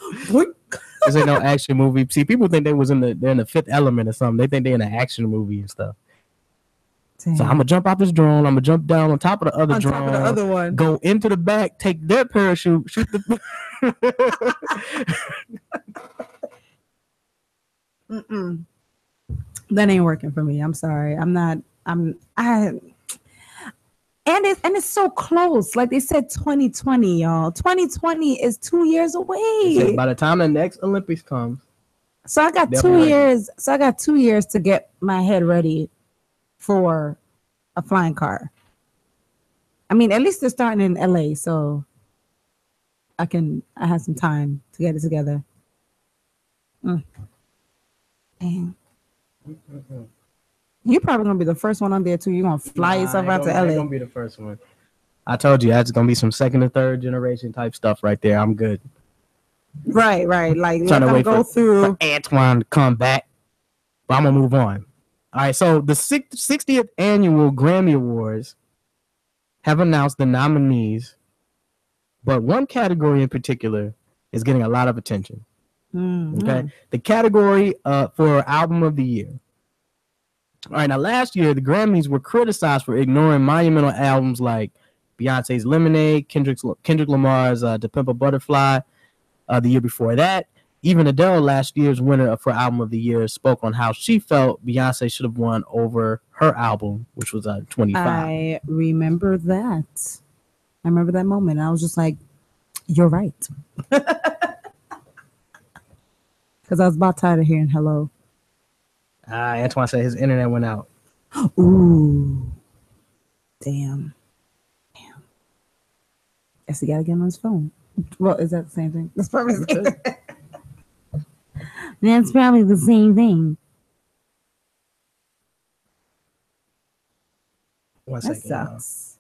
This ain't no action movie. See, people think they're in the Fifth Element or something. They think they're in an action movie and stuff. Damn. So I'm gonna jump out this drone. I'm gonna jump down on top of the other drone.
Top of the other one.
Go into the back. Take their parachute. Shoot the.
That ain't working for me. I'm sorry. And it's so close. Like they said, 2020, y'all. 2020 is 2 years away.
By the time the next Olympics comes.
So I got 2 years. So I got 2 years to get my head ready for a flying car. I mean, at least they're starting in LA, so I have some time to get it together. Damn. You're probably gonna be the first one on there too. You're gonna fly yourself out to LA.
I'm gonna be the first one. I told you that's gonna be some second or third generation type stuff right there. I'm good.
Right. Like
trying to wait
for
Antoine to come back, but I'm gonna move on. All right, so the 60th annual Grammy Awards have announced the nominees, but one category in particular is getting a lot of attention. Okay, the category for Album of the Year. All right, now last year the Grammys were criticized for ignoring monumental albums like Beyonce's Lemonade, Kendrick Lamar's To Pimp a Butterfly. The year before that, even Adele, last year's winner for Album of the Year, spoke on how she felt Beyonce should have won over her album, which was 25.
I remember that. I remember that moment. I was just like, you're right. Because I was about tired of hearing hello.
Antoine said his internet went out.
Ooh. Damn. Guess he got to get on his phone. Well, is that the same thing? That's probably the same thing. That's probably the same thing.
One
that
second,
sucks.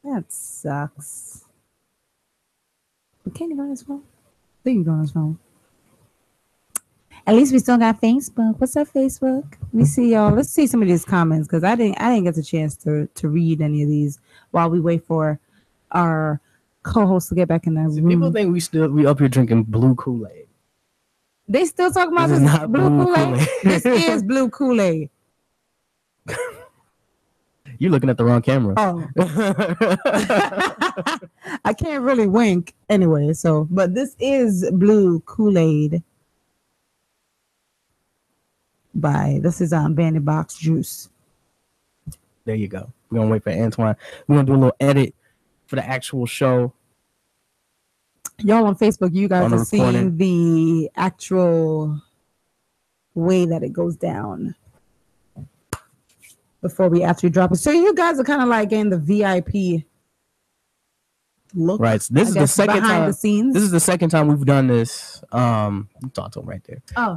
That sucks. But can't he go on his phone? I think he can go on his phone. At least we still got Facebook. What's up, Facebook? Let me see, y'all. Let's see some of these comments because I didn't get the chance to read any of these while we wait for our co-host to get back in the room.
People think we up here drinking blue Kool-Aid.
They still talking about this blue Kool-Aid. This is blue Kool-Aid.
You're looking at the wrong camera.
Oh. I can't really wink anyway, but this is blue Kool-Aid. This is Bandit Box Juice.
There you go. We're gonna wait for Antoine. We're gonna do a little edit for the actual show.
Y'all on Facebook, you guys are seeing the actual way that it goes down before we actually drop it. So you guys are kind of like in the VIP look.
Right. So this is the second
behind
time.
The scenes.
This is the second time we've done this. Talk to him right there.
Oh.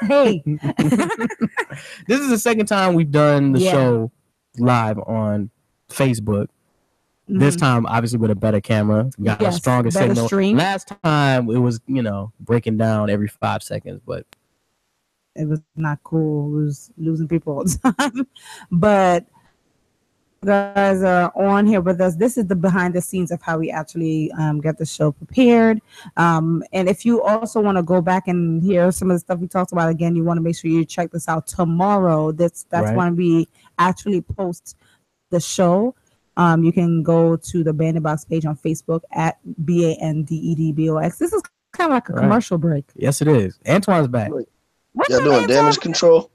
Hey.
This is the second time we've done the show live on Facebook. This time, obviously, with a better camera, got a stronger signal.
Stream.
Last time, it was breaking down every 5 seconds, but
it was not cool. It was losing people all the time. But you guys are on here with us. This is the behind the scenes of how we actually get the show prepared. And if you also want to go back and hear some of the stuff we talked about again, you want to make sure you check this out tomorrow. That's when we actually post the show. You can go to the Bandit Box page on Facebook at BANDEDBOX. This is kind of like a commercial break.
Yes, it is. Antoine's back.
Y'all doing damage control?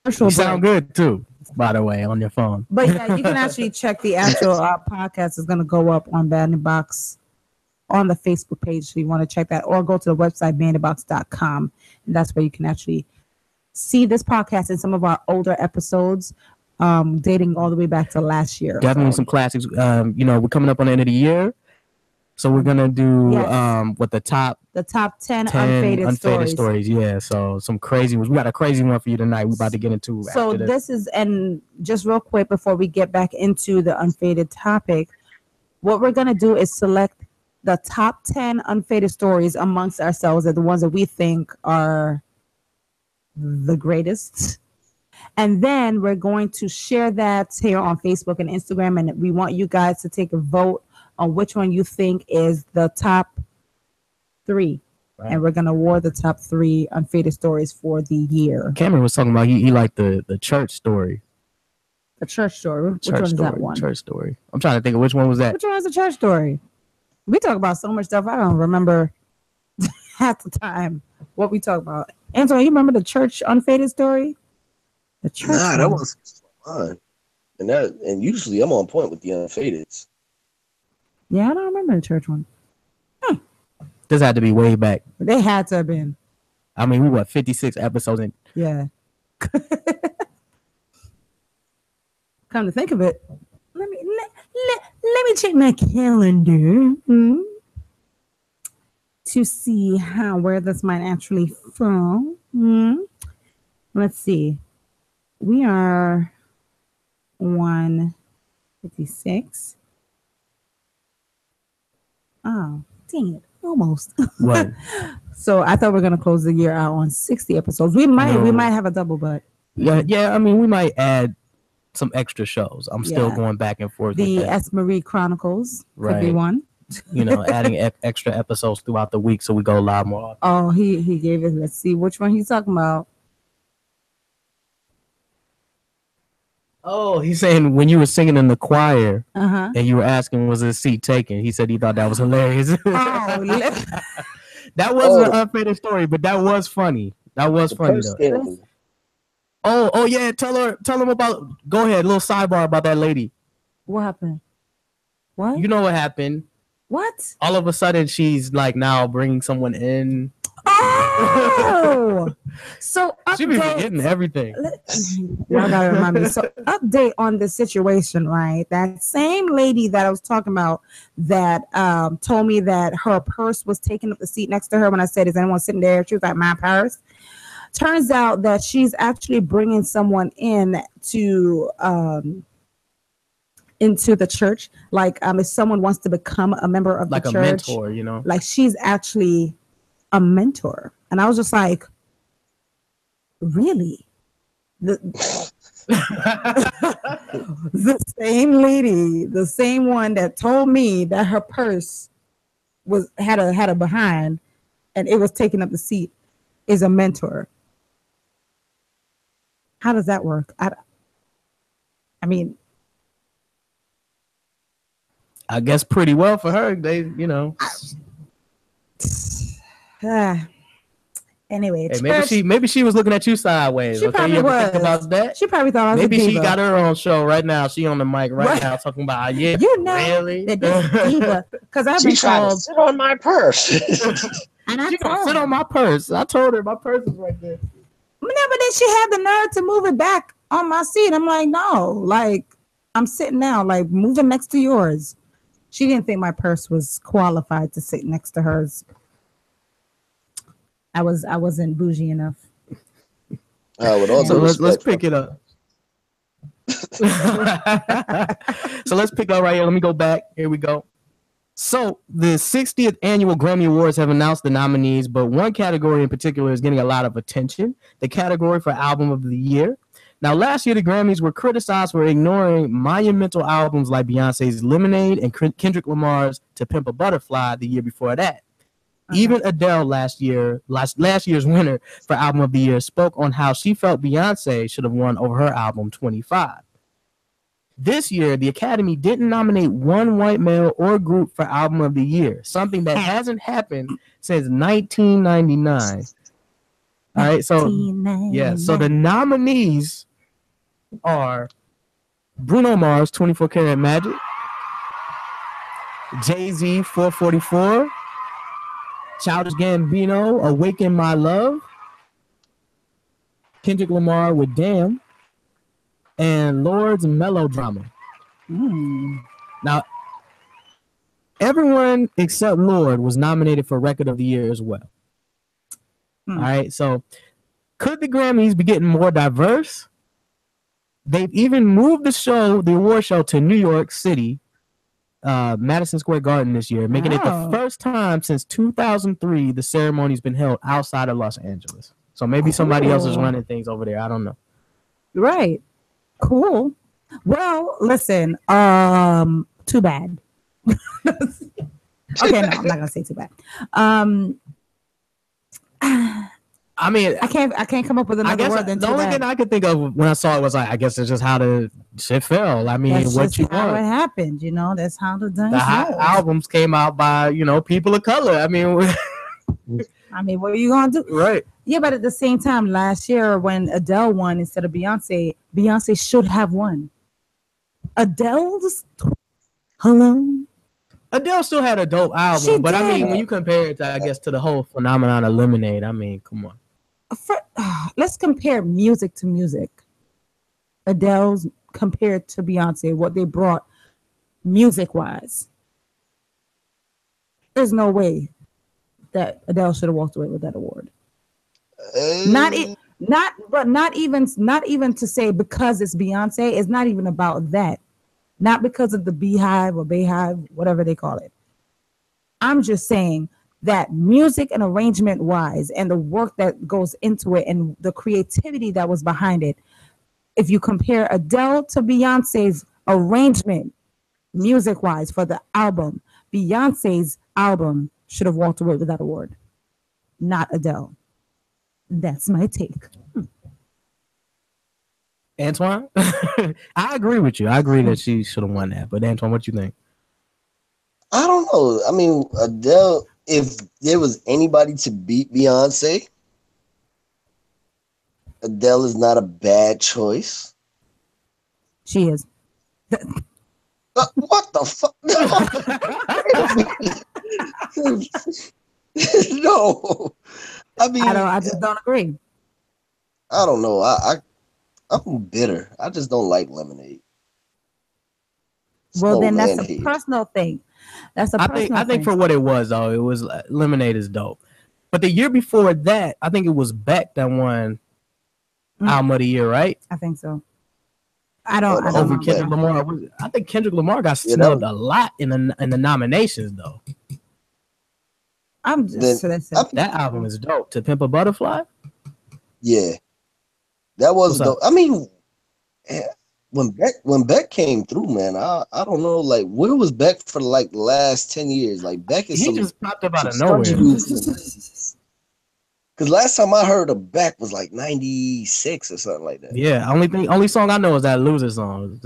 You sound good too, by the way, on your phone.
But yeah, you can actually check the actual podcast is going to go up on Bandit Box on the Facebook page. So you want to check that, or go to the website banditbox.com, and that's where you can actually see this podcast and some of our older episodes, dating all the way back to last year.
Definitely some classics. We're coming up on the end of the year, so we're gonna do the top
10 unfaded
stories. Yeah, so some crazy ones. We got a crazy one for you tonight. We're about to get into.
So this is, and just real quick before we get back into the unfaded topic, what we're gonna do is select the top 10 unfaded stories amongst ourselves, are the ones that we think are the greatest. And then we're going to share that here on Facebook and Instagram, and we want you guys to take a vote on which one you think is the top 3. Right. And we're going to award the top 3 unfaded stories for the year.
Cameron was talking about he liked the church story.
The church story? Which one is that one?
Church story. I'm trying to think of which one was that.
Which one is the church story? We talk about so much stuff I don't remember at the time what we talk about. Antoine, you remember the church unfaded story? The church one.
That was fun. And usually I'm on point with the unfadeds.
Yeah, I don't remember the church one.
This had to be way back.
They had to have been.
I mean, we were 56 episodes in.
Yeah. Come to think of it, let me check my calendar to see where this might actually fall. Let's see. We are 156. Oh, dang it. Almost.
What?
So I thought we were gonna close the year out on 60 episodes. We might have a double, but
yeah. I mean, we might add some extra shows. I'm still going back and forth.
The S. Marie Chronicles could be one.
Adding extra episodes throughout the week so we go live more often.
Oh, he gave it. Let's see which one he's talking about.
Oh, he's saying when you were singing in the choir
and
you were asking was his seat taken, he said he thought that was hilarious. That wasn't an unfaded story, but that was funny. That was funny though. Oh yeah, tell him about. Go ahead, little sidebar about that lady.
What happened? What?
You know what happened?
What?
All of a sudden, she's like now bringing someone in.
Oh, so update.
She be forgetting everything.
Y'all gotta remind me. So update on the situation, right? That same lady that I was talking about that told me that her purse was taking up the seat next to her when I said, "Is anyone sitting there?" She was like, "My purse." Turns out that she's actually bringing someone in to into the church. Like if someone wants to become a member of the church,
like a mentor,
like she's actually a mentor. And I was just like, really? The same lady, the same one that told me that her purse had a behind and it was taking up the seat is a mentor. How does that work? I mean,
I guess pretty well for her. They,
Anyway,
hey, maybe she was looking at you sideways.
She probably was.
Think about that?
She probably thought I was
maybe
a diva.
She got her own show right now. She on the mic right now talking about really
diva because I've been
trying to sit on my purse.
And she gonna sit on my purse. I told her my purse is right there.
But then she had the nerve to move it back on my seat. I'm like, no, like I'm sitting down, like moving next to yours. She didn't think my purse was qualified to sit next to hers. I wasn't bougie enough.
So let's pick it up. So let's pick up right here. Let me go back. Here we go. So the 60th annual Grammy Awards have announced the nominees, but one category in particular is getting a lot of attention: the category for Album of the Year. Now, last year the Grammys were criticized for ignoring monumental albums like Beyonce's Lemonade and Kendrick Lamar's To Pimp a Butterfly the year before that. Even Adele last year's winner for Album of the Year spoke on how she felt Beyonce should have won over her album 25. This year, the Academy didn't nominate one white male or group for Album of the Year, something that hasn't happened since 1999. All right, so so the nominees are Bruno Mars, 24 Karat Magic, Jay-Z, 444, Childish Gambino, Awaken My Love, Kendrick Lamar with Damn, and Lord's Melodrama. Now, everyone except Lord was nominated for Record of the Year as well. All right, so could the Grammys be getting more diverse? They've even moved the award show to New York City, Madison Square Garden this year, making it the first time since 2003 the ceremony's been held outside of Los Angeles. So maybe somebody else is running things over there. I don't know.
Right. Cool. Well, listen, too bad. Okay, no, I'm not gonna say too bad.
I mean,
I can't come up with another word than
the only thing I could think of when I saw it was like, I guess it's just how the shit fell. I mean,
that's
what
just
you
how
want.
it happened, you know. That's how the
albums came out by people of color. I mean,
what are you gonna do?
Right.
Yeah, but at the same time, last year when Adele won instead of Beyonce should have won. Adele
still had a dope album, but I mean, when you compare it to, I guess, to the whole phenomenon of Lemonade, I mean, come on.
Let's compare music to music. Adele's compared to Beyonce, what they brought music-wise. There's no way that Adele should have walked away with that award. Not even to say because it's Beyonce. It's not even about that. Not because of the Beehive or Bayhive, whatever they call it. I'm just saying that music and arrangement wise and the work that goes into it and the creativity that was behind it. If you compare Adele to Beyonce's arrangement music wise for the album, Beyonce's album should have walked away with that award, not Adele. That's my take.
Antoine, I agree with you. I agree that she should have won that. But Antoine, what you think?
I don't know. I mean, Adele, if there was anybody to beat Beyonce, Adele is not a bad choice.
She is.
What the fuck? No. I mean,
I just don't agree.
I don't know. I'm bitter. I just don't like Lemonade.
Well, then that's a personal thing. That's a personal thing.
I think for what it was, though, it was Lemonade is dope. But the year before that, I think it was Beck that won Album of the Year, right?
I think so. I don't
over Kendrick Lamar. I think Kendrick Lamar got snubbed a lot in the nominations, though.
That
album is dope. To Pimp a Butterfly.
Yeah, that was dope. I mean, when Beck came through, man, I don't know, like, where was Beck for like the last 10 years? Like, Beck is
just popped up out of nowhere.
Because last time I heard of Beck was like 96 or something like that.
Yeah, only song I know is that Loser song.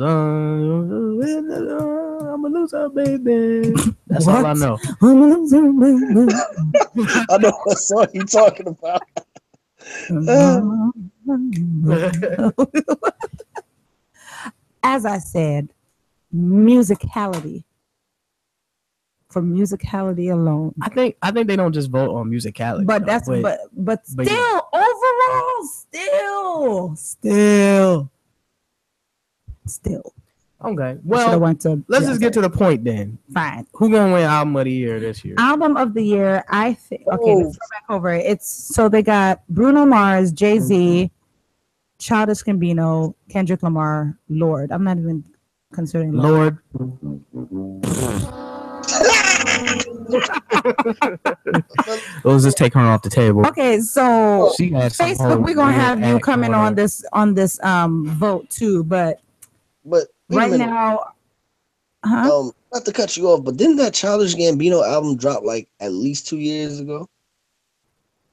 I'm a loser, baby. That's all I know.
I'm a loser, baby.
I know what song you're talking about.
As I said, musicality. For musicality alone,
I think they don't just vote on musicality.
But but still, overall, still.
Okay. Well, let's just get to the point then.
Fine.
Who gonna win Album of the Year this year?
Album of the Year, I think. Okay, let's go back over it. So they got Bruno Mars, Jay-Z, Childish Gambino, Kendrick Lamar, Lord. I'm not even considering
Lord. Let's just take her off the table.
Okay, so
she has
Facebook, we're gonna have you coming on this vote too, but right now,
not to cut you off, but didn't that Childish Gambino album drop like at least 2 years ago?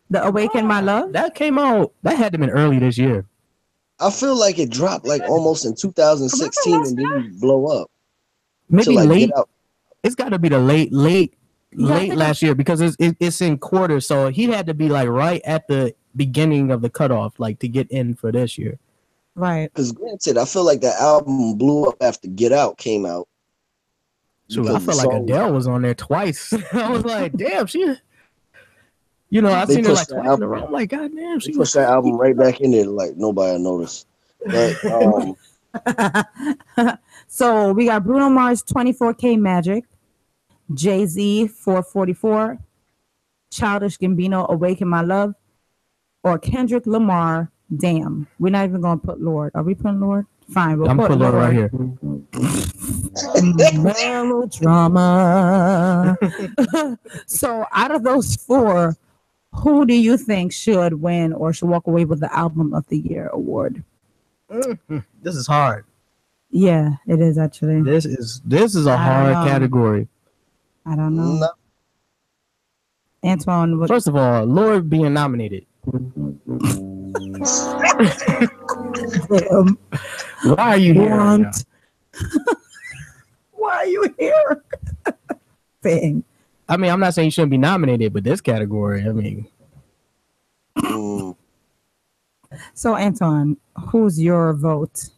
The Awaken My Love?
That came out, that had to been early this year.
I feel like it dropped like almost in 2016 and didn't blow up.
Maybe like late. It's got to be the late last year because it's in quarters, so he had to be like right at the beginning of the cutoff, like to get in for this year.
Right.
Because granted, I feel like that album blew up after Get Out came out.
So I felt like Adele was on there twice. I was like, damn, she. You know, I've seen her like twice in a row. I'm like, God damn, she
pushed that album right back in there, like nobody noticed. But
so we got Bruno Mars 24K Magic, Jay-Z 444, Childish Gambino Awaken My Love, or Kendrick Lamar Damn. We're not even gonna put Lord. Are we putting Lord? Fine, we'll put Lord right here. Melodrama. So out of those four, who do you think should win or should walk away with the Album of the Year award?
This is hard.
Yeah, it is actually.
This is a hard category.
I don't know. No. Antoine,
first of all, Lord being nominated. Why are you here?
Why are you here? Thing.
I mean, I'm not saying you shouldn't be nominated, but this category, I mean.
So, Antoine, who's your vote?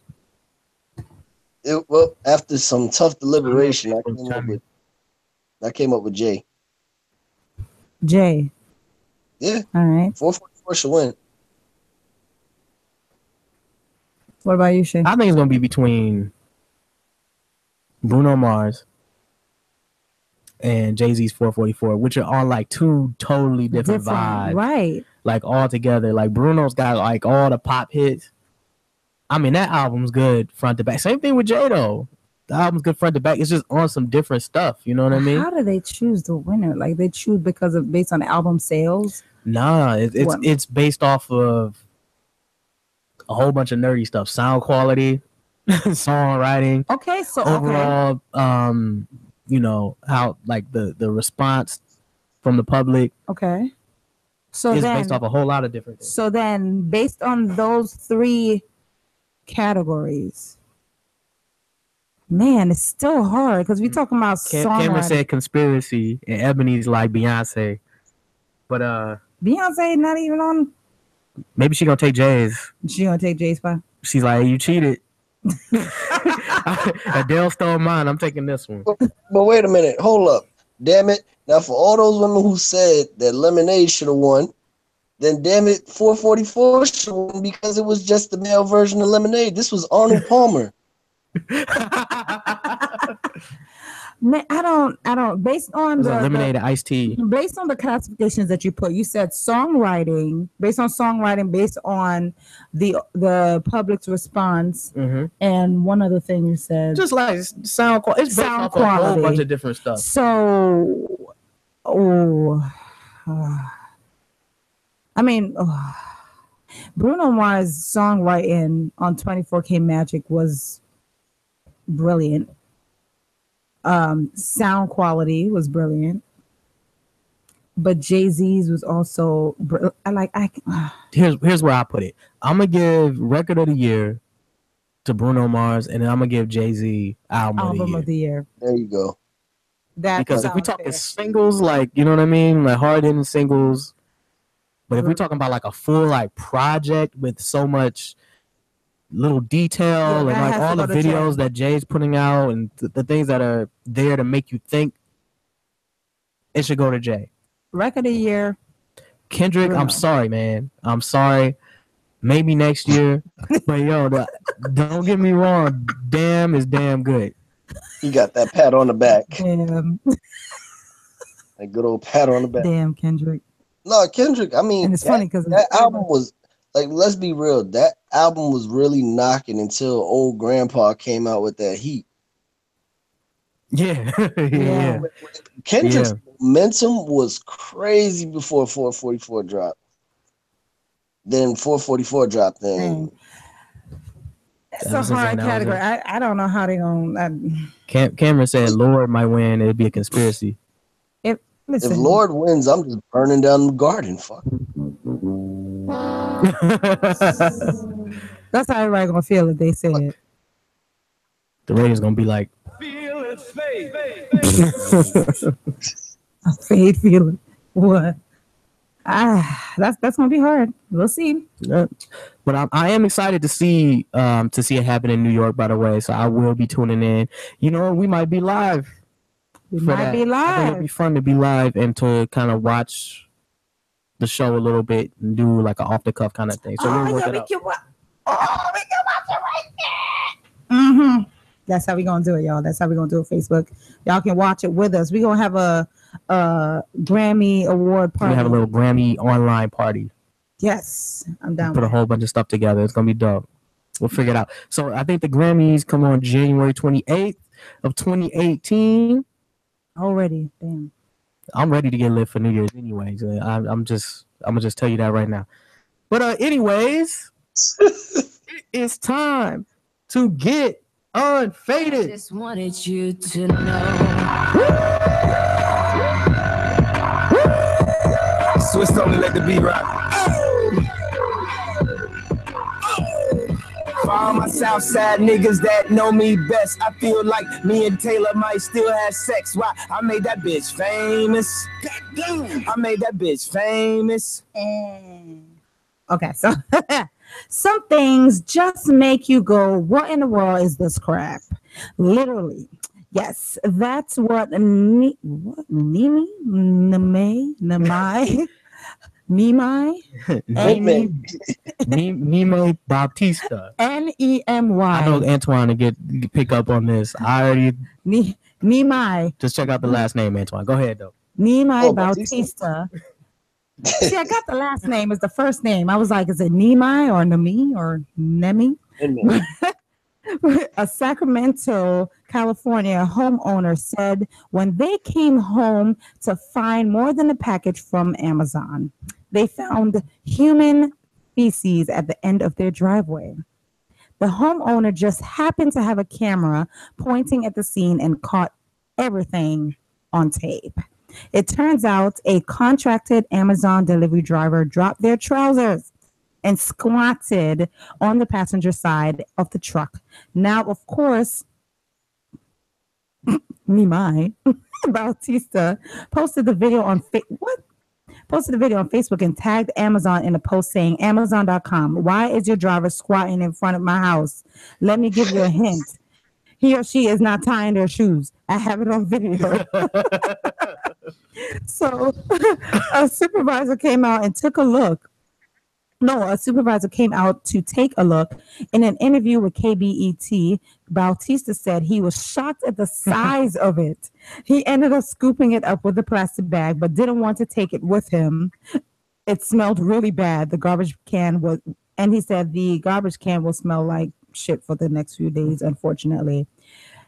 Well, after some tough deliberation, I came up with Jay.
Jay.
Yeah.
All right.
444 should win.
What about you, Shay?
I think it's going to be between Bruno Mars and Jay-Z's 444, which are on like two totally different vibes.
Right.
Like all together. Like Bruno's got like all the pop hits. I mean, that album's good front to back. Same thing with Jay though. The album's good front to back. It's just on some different stuff. You know what I mean?
How do they choose the winner? Like they choose based on album sales?
Nah, it's based off of a whole bunch of nerdy stuff. Sound quality, songwriting.
Okay, so
overall, you know, how like the response from the public.
Okay. So
it's based off a whole lot of different things.
So then based on those three categories, man, it's still hard because we're talking about
Cameron said conspiracy and Ebony's like Beyonce. But
Beyonce not even on.
Maybe she gonna take Jay's.
She gonna take Jay's spot.
She's like, you cheated. Adele stole mine. I'm taking this one.
But wait a minute. Hold up. Damn it. Now, for all those women who said that Lemonade should have won, then damn it, 444 should have won because it was just the male version of Lemonade. This was Arnold Palmer.
Man, I don't. Based on the
Lemonade iced tea.
Based on the classifications that you put, you said songwriting. Based on the public's response, and one other thing you said,
just like sound quality. It's based off a whole bunch of different stuff.
So, Bruno Mars' songwriting on 24K Magic was brilliant. Sound quality was brilliant, but Jay-Z's was also
here's where I put it. I'm gonna give record of the year to Bruno Mars, and then I'm gonna give Jay-Z album
of the year.
There you go.
Because if we talking singles, like, you know what I mean, like hard hitting singles, but if we're talking about like a full like project with so much little detail and like all the videos that Jay's putting out and the things that are there to make you think, it should go to Jay.
Record of the year.
Kendrick, Bruno. I'm sorry, man. I'm sorry. Maybe next year. But don't get me wrong. Damn is damn good.
He got that pat on the back.
Damn.
That good old pat on the back.
Damn, Kendrick.
No, Kendrick, I mean,
and it's funny because
that album was, like, let's be real, that album was really knocking until old grandpa came out with that heat.
Yeah. Yeah.
Kendrick's momentum was crazy before 444 dropped. Then 444 dropped. Then
it's a hard category. I don't know how they gonna.
Cameron said Lord might win. It'd be a conspiracy.
If Lord wins, I'm just burning down the garden. Fuck.
That's how everybody gonna feel if they say it.
The ratings gonna be like,
feel it, fade.
A fade feeling. What? That's gonna be hard. We'll see.
But I am excited to see it happen in New York. By the way, so I will be tuning in. You know, we might be live.
We might be live.
I think it'll be fun to be live and to kind of watch the show a little bit and do like an off the cuff kind of thing. So we'll work it out.
We can watch it right there. Mm-hmm. That's how we gonna do it, y'all. That's how we gonna do it. Facebook, y'all can watch it with us. We gonna have a Grammy award party.
We have a little Grammy online party.
Yes, I'm down.
Put a whole bunch of stuff together. It's gonna be dope. We'll figure it out. So I think the Grammys come on January 28th of 2018.
Already, damn.
I'm ready to get lit for New Year's anyways. I'm gonna just tell you that right now. But anyways, it's time to get unfaded.
I just wanted you to know.
Swiss only let the beat rock. For all my Southside niggas that know me best, I feel like me and Taylor might still have sex. Why? I made that bitch famous. Goddamn. I made that bitch famous.
Okay, so some things just make you go, what in the world is this crap? Literally. Yes, that's what Nimai
Bautista.
Nemy.
I know Antoine to pick up on this. I already
Nimai.
Just check out the last name, Antoine. Go ahead though.
Nimai Bautista. See, I got the last name as the first name. I was like, is it Nimai or Nemi or Nemi? A Sacramento, California homeowner said when they came home to find more than a package from Amazon, they found human feces at the end of their driveway. The homeowner just happened to have a camera pointing at the scene and caught everything on tape. It turns out a contracted Amazon delivery driver dropped their trousers and squatted on the passenger side of the truck. Now, of course, Nimai Bautista posted the video on Facebook and tagged Amazon in a post saying, Amazon.com, why is your driver squatting in front of my house? Let me give you a hint. He or she is not tying their shoes. I have it on video. So a supervisor came out and took a look. A supervisor came out to take a look. In an interview with KBET, Bautista said he was shocked at the size of it. He ended up scooping it up with a plastic bag, but didn't want to take it with him. It smelled really bad. And he said the garbage can will smell like shit for the next few days, unfortunately.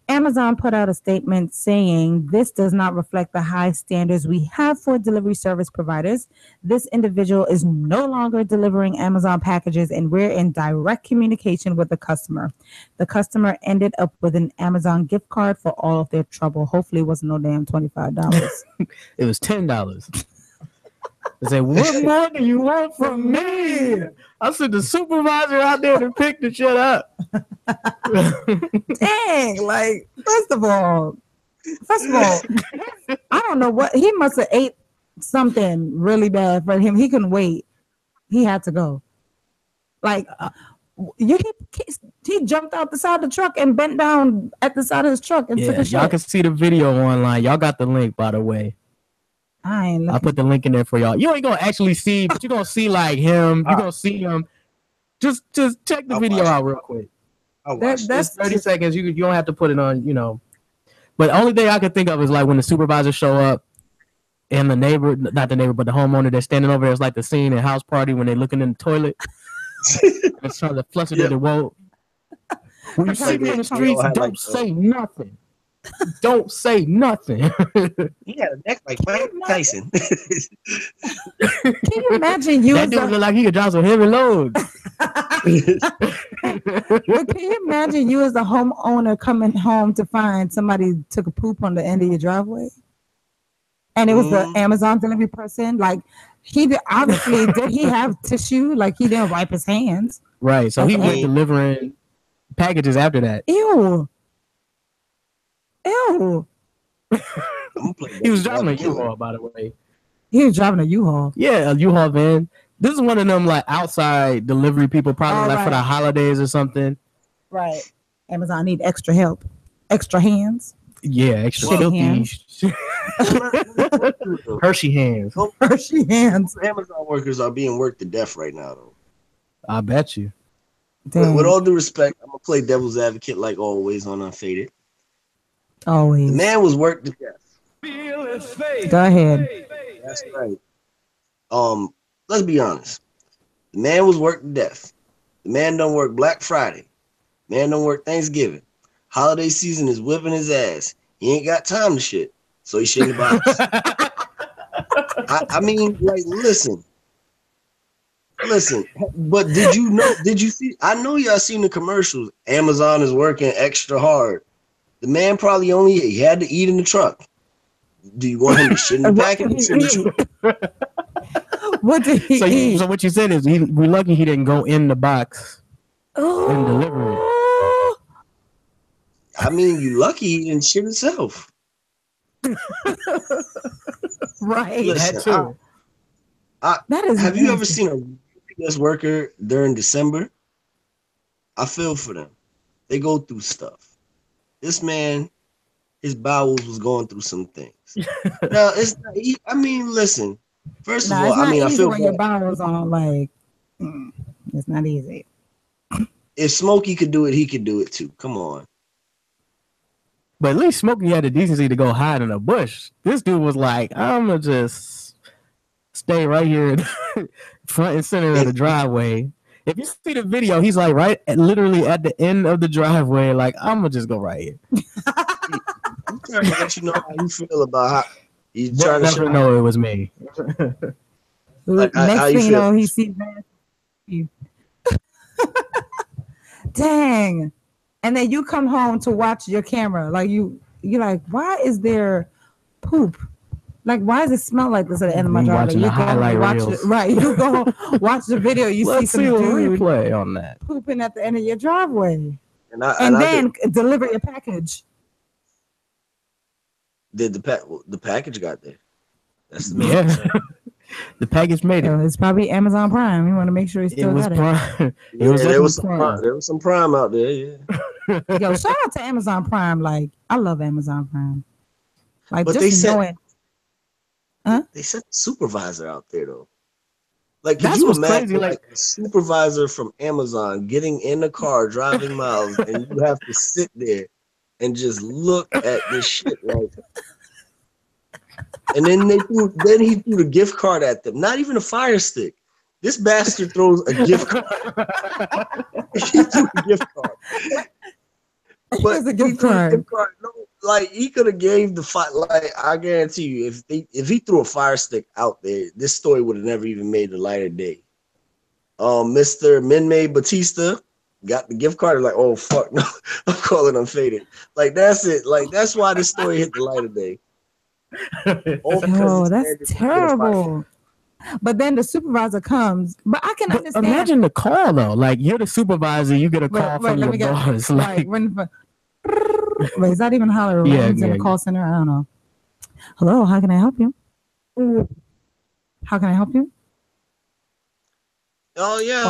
Amazon put out a statement saying this does not reflect the high standards we have for delivery service providers. This individual is no longer delivering Amazon packages, and we're in direct communication with the customer. The customer ended up with an Amazon gift card for all of their trouble. Hopefully it wasn't no damn $25.
It was $10. They said, what more do you want from me? I sent the supervisor out there to pick the shit up.
Dang, like, first of all, I don't know what, he must have ate something really bad for him. He couldn't wait. He had to go. Like, he jumped out the side of the truck and bent down at the side of his truck and took a shit.
Y'all can see the video online. Y'all got the link, by the way. I put the link in there for y'all. You ain't gonna actually see, but you're gonna see like him. You're gonna see him. Just check the video out real quick. That's 30 seconds. You don't have to put it on, But the only thing I can think of is like when the supervisors show up and the neighbor, not the neighbor, but the homeowner that's standing over there is like the scene in House Party when they're looking in the toilet. It's trying to flush it in the woe. When you see me in the streets, don't say nothing. Don't say nothing.
He had a neck like Mike Tyson.
Can you imagine you?
That dude look like he could drop some heavy loads.
But can you imagine you as a homeowner coming home to find somebody took a poop on the end of your driveway? And it was the Amazon delivery person. Like obviously did he have tissue? Like he didn't wipe his hands.
Right. So he went delivering packages after that.
Ew.
He was driving a U-Haul, by the way.
He was driving a U-Haul.
Yeah, a U-Haul van. This is one of them like outside delivery people, probably for the holidays or something.
Right. Amazon need extra help, extra hands.
Yeah, extra filthy hands. Hershey hands.
Hershey hands.
Amazon workers are being worked to death right now, though.
I bet you.
With all due respect, I'm gonna play devil's advocate like always on Unfaded.
Always.
The man was worked to death.
Go ahead.
That's right. Let's be honest. The man was worked to death. The man don't work Black Friday. The man don't work Thanksgiving. Holiday season is whipping his ass. He ain't got time to shit, so he shit in the box. I mean, like, listen. But did you see? I know y'all seen the commercials. Amazon is working extra hard. The man probably he had to eat in the truck. Do you want him to shit in the package?
What did he eat?
So what you said is we're lucky he didn't go in the box and deliver it.
I mean, you lucky he didn't shit himself.
Right.
Listen,
that is.
Have you ever seen a UPS worker during December? I feel for them. They go through stuff. This man, his bowels was going through some things. Now it's. I mean, listen. First of all, I mean, I feel
when your bowels on like. It's not easy.
If Smokey could do it, he could do it too. Come on.
But at least Smokey had the decency to go hide in a bush. This dude was like, I'm gonna just stay right here, front and center of the driveway. If you see the video, he's like literally at the end of the driveway. Like, I'm gonna just go right here.
I'm trying to let you know how you feel about how he's trying to
know it was me.
Next thing you know, he sees that. Dang. And then you come home to watch your camera. Like you're like, why is there poop? Like, why does it smell like this at the end of my driveway? You go watch it, right? You go watch the video. You see some dude
replay on that
pooping at the end of your driveway, and then deliver your package.
Did the package got there? That's the
the package made it.
It's probably Amazon Prime. You want to make sure it's still got it.
There was some Prime out there. Yeah.
Yo, shout out to Amazon Prime. Like, I love Amazon Prime. Like,
but
just knowing.
They sent the supervisor out there though. Like,
could you imagine
like a supervisor from Amazon getting in the car, driving miles, and you have to sit there and just look at this shit, like. And then he threw the gift card at them. Not even a Fire Stick. This bastard throws a gift card. He threw a gift card. But
a gift card.
No, like he could have gave the fight. Like I guarantee you, if he threw a Fire Stick out there, this story would have never even made the light of day. Mr. Minmay Batista got the gift card. Like, oh fuck, no, I'm calling Unfaded. Like that's it. Like that's why this story hit the light of day.
Oh, that's terrible. But then the supervisor comes. But I can understand.
Imagine the call though. Like you're the supervisor, you get a call from your boss. Like,
wait, is that even how it runs in the call center? I don't know. Hello, how can I help you? How can I help you?
Oh yeah,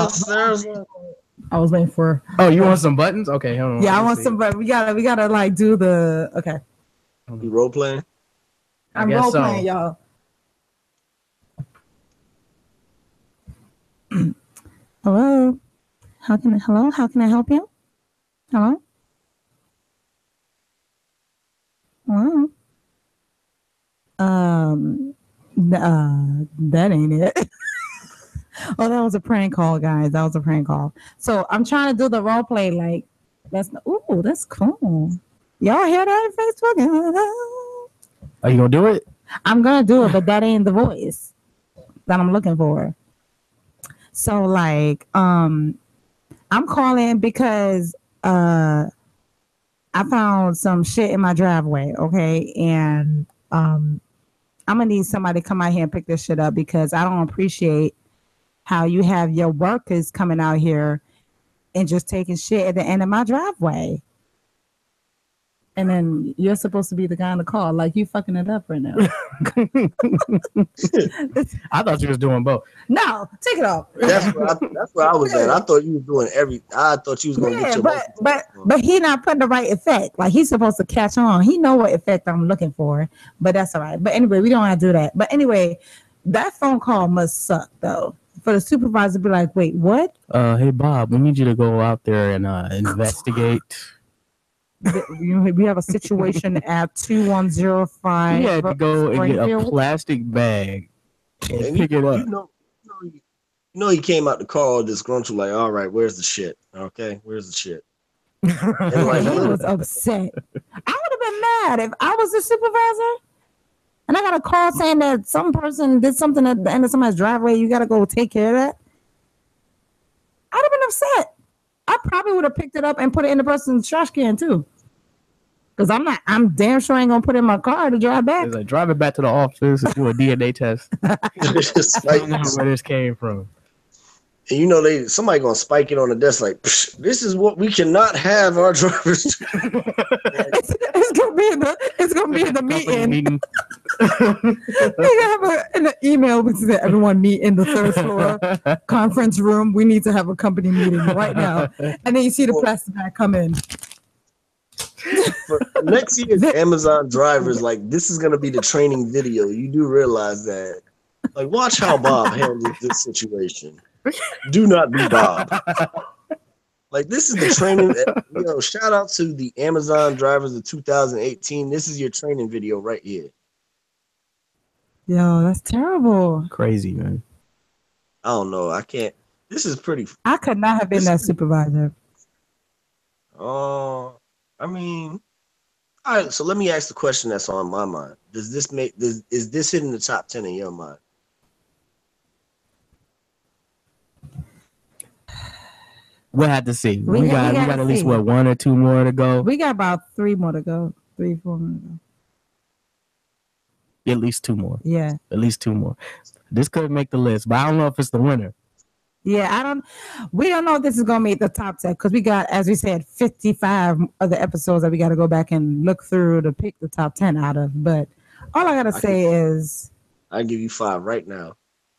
I was waiting for.
Oh, you want some buttons? Okay, hold on.
Yeah, I want some buttons. We gotta like do the. Okay.
You role playing?
I'm role playing, y'all. Hello. How can I help you? Hello? Hello? That ain't it. Oh, that was a prank call, guys. That was a prank call. So I'm trying to do the role play like that's cool. Y'all hear that on Facebook?
Are you gonna do it?
I'm gonna do it, but that ain't the voice that I'm looking for. So like, I'm calling because I found some shit in my driveway, okay? And I'm gonna need somebody to come out here and pick this shit up because I don't appreciate how you have your workers coming out here and just taking shit at the end of my driveway. And then you're supposed to be the guy on the call, like you fucking it up right now.
I thought you was doing both.
No, take it off.
That's where I was at. I thought you was doing I thought you was gonna get your.
But he not putting the right effect. Like he's supposed to catch on. He know what effect I'm looking for. But that's all right. But anyway, we don't have to do that. But anyway, that phone call must suck though. For the supervisor to be like, wait, what?
Hey Bob, we need you to go out there and investigate.
We have a situation at 2105.
He had to go and get a plastic bag and pick it up.
You know, he came out the car all disgruntled, like, all right, where's the shit? Okay, where's the shit? And like,
he was upset. I would have been mad if I was the supervisor and I got a call saying that some person did something at the end of somebody's driveway. You got to go take care of that. I'd have been upset. I probably would have picked it up and put it in the person's trash can too. Because I'm damn sure I ain't gonna put it in my car to drive back.
It's like drive it back to the office and do a DNA test. I don't know where this came from.
And you know somebody gonna spike it on the desk like, this is what we cannot have our drivers do.
it's gonna be in the meeting. They have an email which says everyone meet in the third floor conference room. We need to have a company meeting right now. And then you see the plastic bag come in.
For next year's Amazon drivers, like this is gonna be the training video. You do realize that. Like, watch how Bob handles this situation. Do not be Bob. Like, this is the training. You know, shout out to the Amazon drivers of 2018. This is your training video right here.
Yo, that's terrible.
Crazy, man.
I don't know. I can't. This is pretty.
I could not have been that supervisor.
Oh. I mean, all right. So let me ask the question that's on my mind. Is this hitting the top 10 in your mind?
We'll have to see. We got at least what, 1 or 2 more to go.
We got about 3 more to go. 3, 4 more to go.
At least 2 more.
Yeah.
At least 2 more. This could make the list, but I don't know if it's the winner.
Yeah, we don't know if this is gonna make the top 10 because we got, as we said, 55 other episodes that we got to go back and look through to pick the top 10 out of. But all I gotta say is,
I give you 5 right now.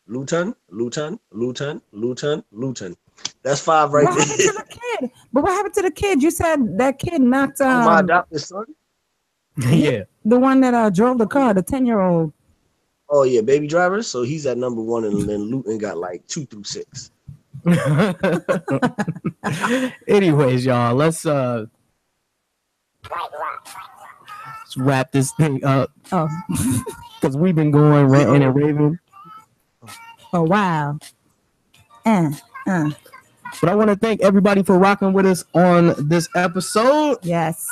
Luton. That's 5 right
what
there.
Happened to the kid? But what happened to the kid? You said that kid knocked
my adopted son.
Yeah,
the one that drove the car, the 10-year-old.
Oh yeah, baby driver. So he's at number 1, and then Luton got like 2 through 6.
Anyways, y'all, let's wrap this thing up.
Oh,
because we've been going ranting and raving.
Oh wow. But
I want to thank everybody for rocking with us on this episode.
Yes.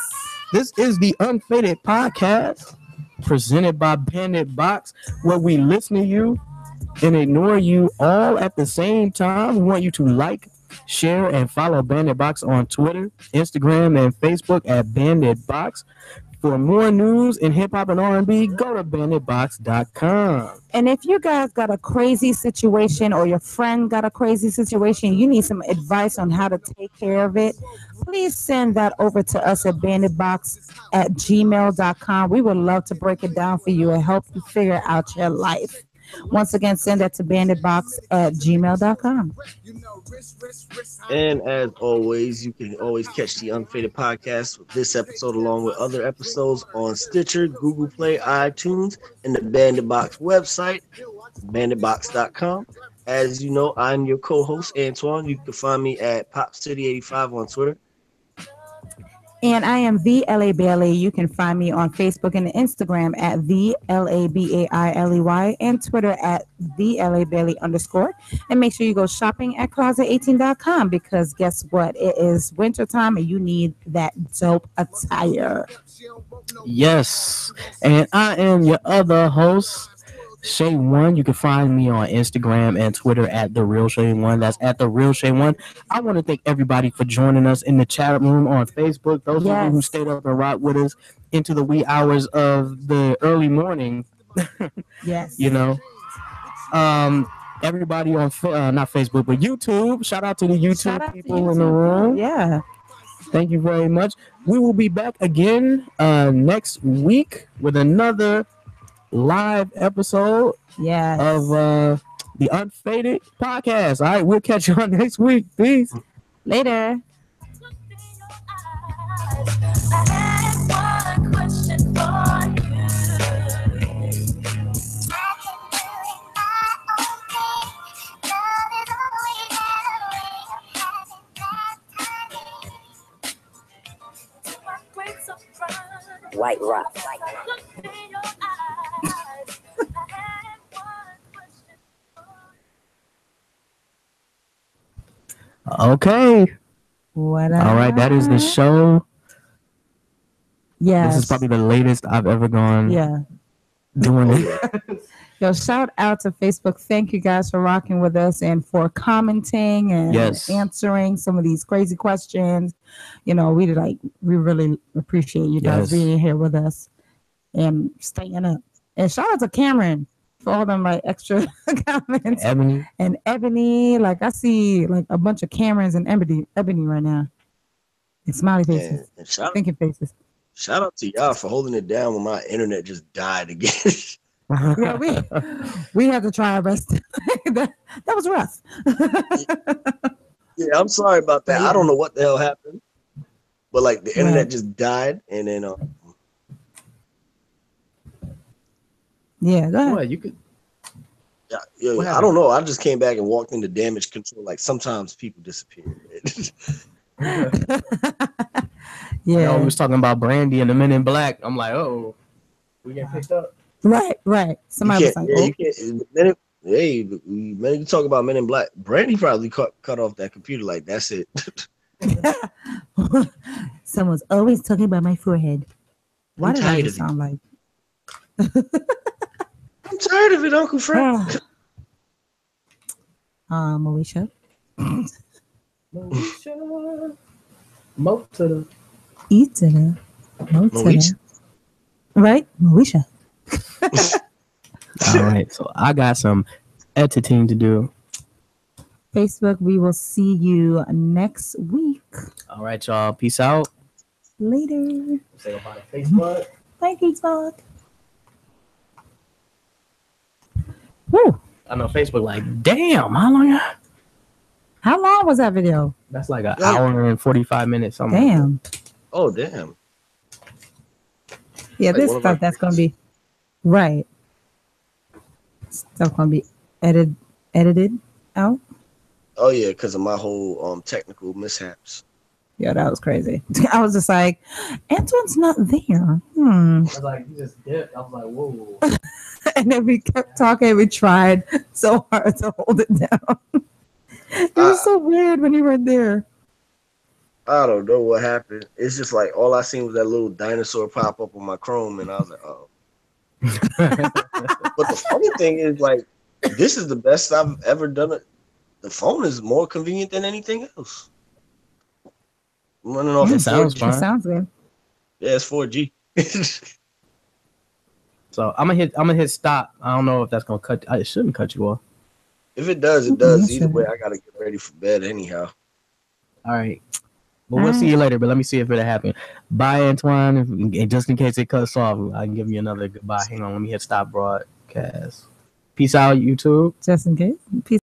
This is the Unfaded podcast presented by Bandit Box, where we listen to you and ignore you all at the same time. We want you to like, share, and follow Bandit Box on Twitter, Instagram, and Facebook at Bandit Box. For more news in hip hop and R&B, go to banditbox.com.
And if you guys got a crazy situation or your friend got a crazy situation, you need some advice on how to take care of it, please send that over to us at banditbox@gmail.com. We would love to break it down for you and help you figure out your life. Once again, send that to banditbox@gmail.com.
And as always, you can always catch the Unfaded podcast with this episode along with other episodes on Stitcher, Google Play, iTunes, and the Bandit Box website, banditbox.com. As you know, I'm your co-host, Antoine. You can find me at PopCity85 on Twitter.
And I am the LA Bailey. You can find me on Facebook and Instagram at the LABAILEY and Twitter at the LA Bailey _ And make sure you go shopping at closet18.com because guess what? It is wintertime and you need that dope attire.
Yes. And I am your other host, Shay One. You can find me on Instagram and Twitter at The Real Shay One. That's at The Real Shay One. I want to thank everybody for joining us in the chat room on Facebook. Those of you who stayed up and rocked with us into the wee hours of the early morning.
Yes.
You know. Everybody on not Facebook but YouTube. Shout out to the YouTube people in the room.
Yeah.
Thank you very much. We will be back again next week with another live episode of the Unfaded podcast. All right, we'll catch you on next week. Peace.
Later.
White Rock.
Okay.
What
all right, that is the show.
Yeah.
This is probably the latest I've ever gone.
Yeah.
Doing it.
Yo, shout out to Facebook. Thank you guys for rocking with us and for commenting and answering some of these crazy questions. You know, we really appreciate you guys being here with us and staying up. And shout out to Cameron for all them extra comments. Ebony. Like I see a bunch of Camerons and Ebony right now. And smiley faces. And thinking faces.
Shout out to y'all for holding it down when my internet just died again.
Yeah, we had to try our best. that was rough.
Yeah, I'm sorry about that. I don't know what the hell happened, but the internet just died, and then
yeah, go ahead.
Well, you could.
Yeah, I don't know. I just came back and walked into damage control. Sometimes people disappear.
Yeah, we was talking about Brandy and the Men in Black. I'm like, oh, we get picked up.
Right. Somebody was like,
man, you talk about Men in Black. Brandy probably cut off that computer. That's it.
Someone's always talking about my forehead. Why did I sound like?
I'm tired of it, Uncle Frank.
Moesha.
Mo to the
E to the Mo to the right, Moesha.
All right, so I got some editing to do.
Facebook, we will see you next week.
All right, y'all. Peace out.
Later.
Say goodbye to Facebook.
Bye, Facebook. Woo.
I know Facebook damn,
how long was that video?
That's an hour and 45 minutes.
Damn.
Oh, damn.
Yeah, this stuff that's going to be right. Stuff going to be edited out.
Oh, yeah, because of my whole technical mishaps.
Yeah, that was crazy. I was just like, Antoine's not there.
I was like, you just dipped. I was like, whoa.
And then we kept talking. We tried so hard to hold it down. It was so weird when you weren't there.
I don't know what happened. It's just all I seen was that little dinosaur pop up on my Chrome, and I was like, oh. But the funny thing is, this is the best I've ever done it. The phone is more convenient than anything else. I'm running off.
It sounds fine.
It sounds good.
Yeah, it's 4G.
So I'm gonna hit stop. I don't know if that's gonna cut. It shouldn't cut you off.
If it does, it does. Either way, I gotta get ready for bed anyhow.
All right. Well, we'll see you later, but let me see if it'll happen. Bye, Antoine. Just in case it cuts off, I can give you another goodbye. Hang on, let me hit stop broadcast. Peace out, YouTube.
Just in case. Peace.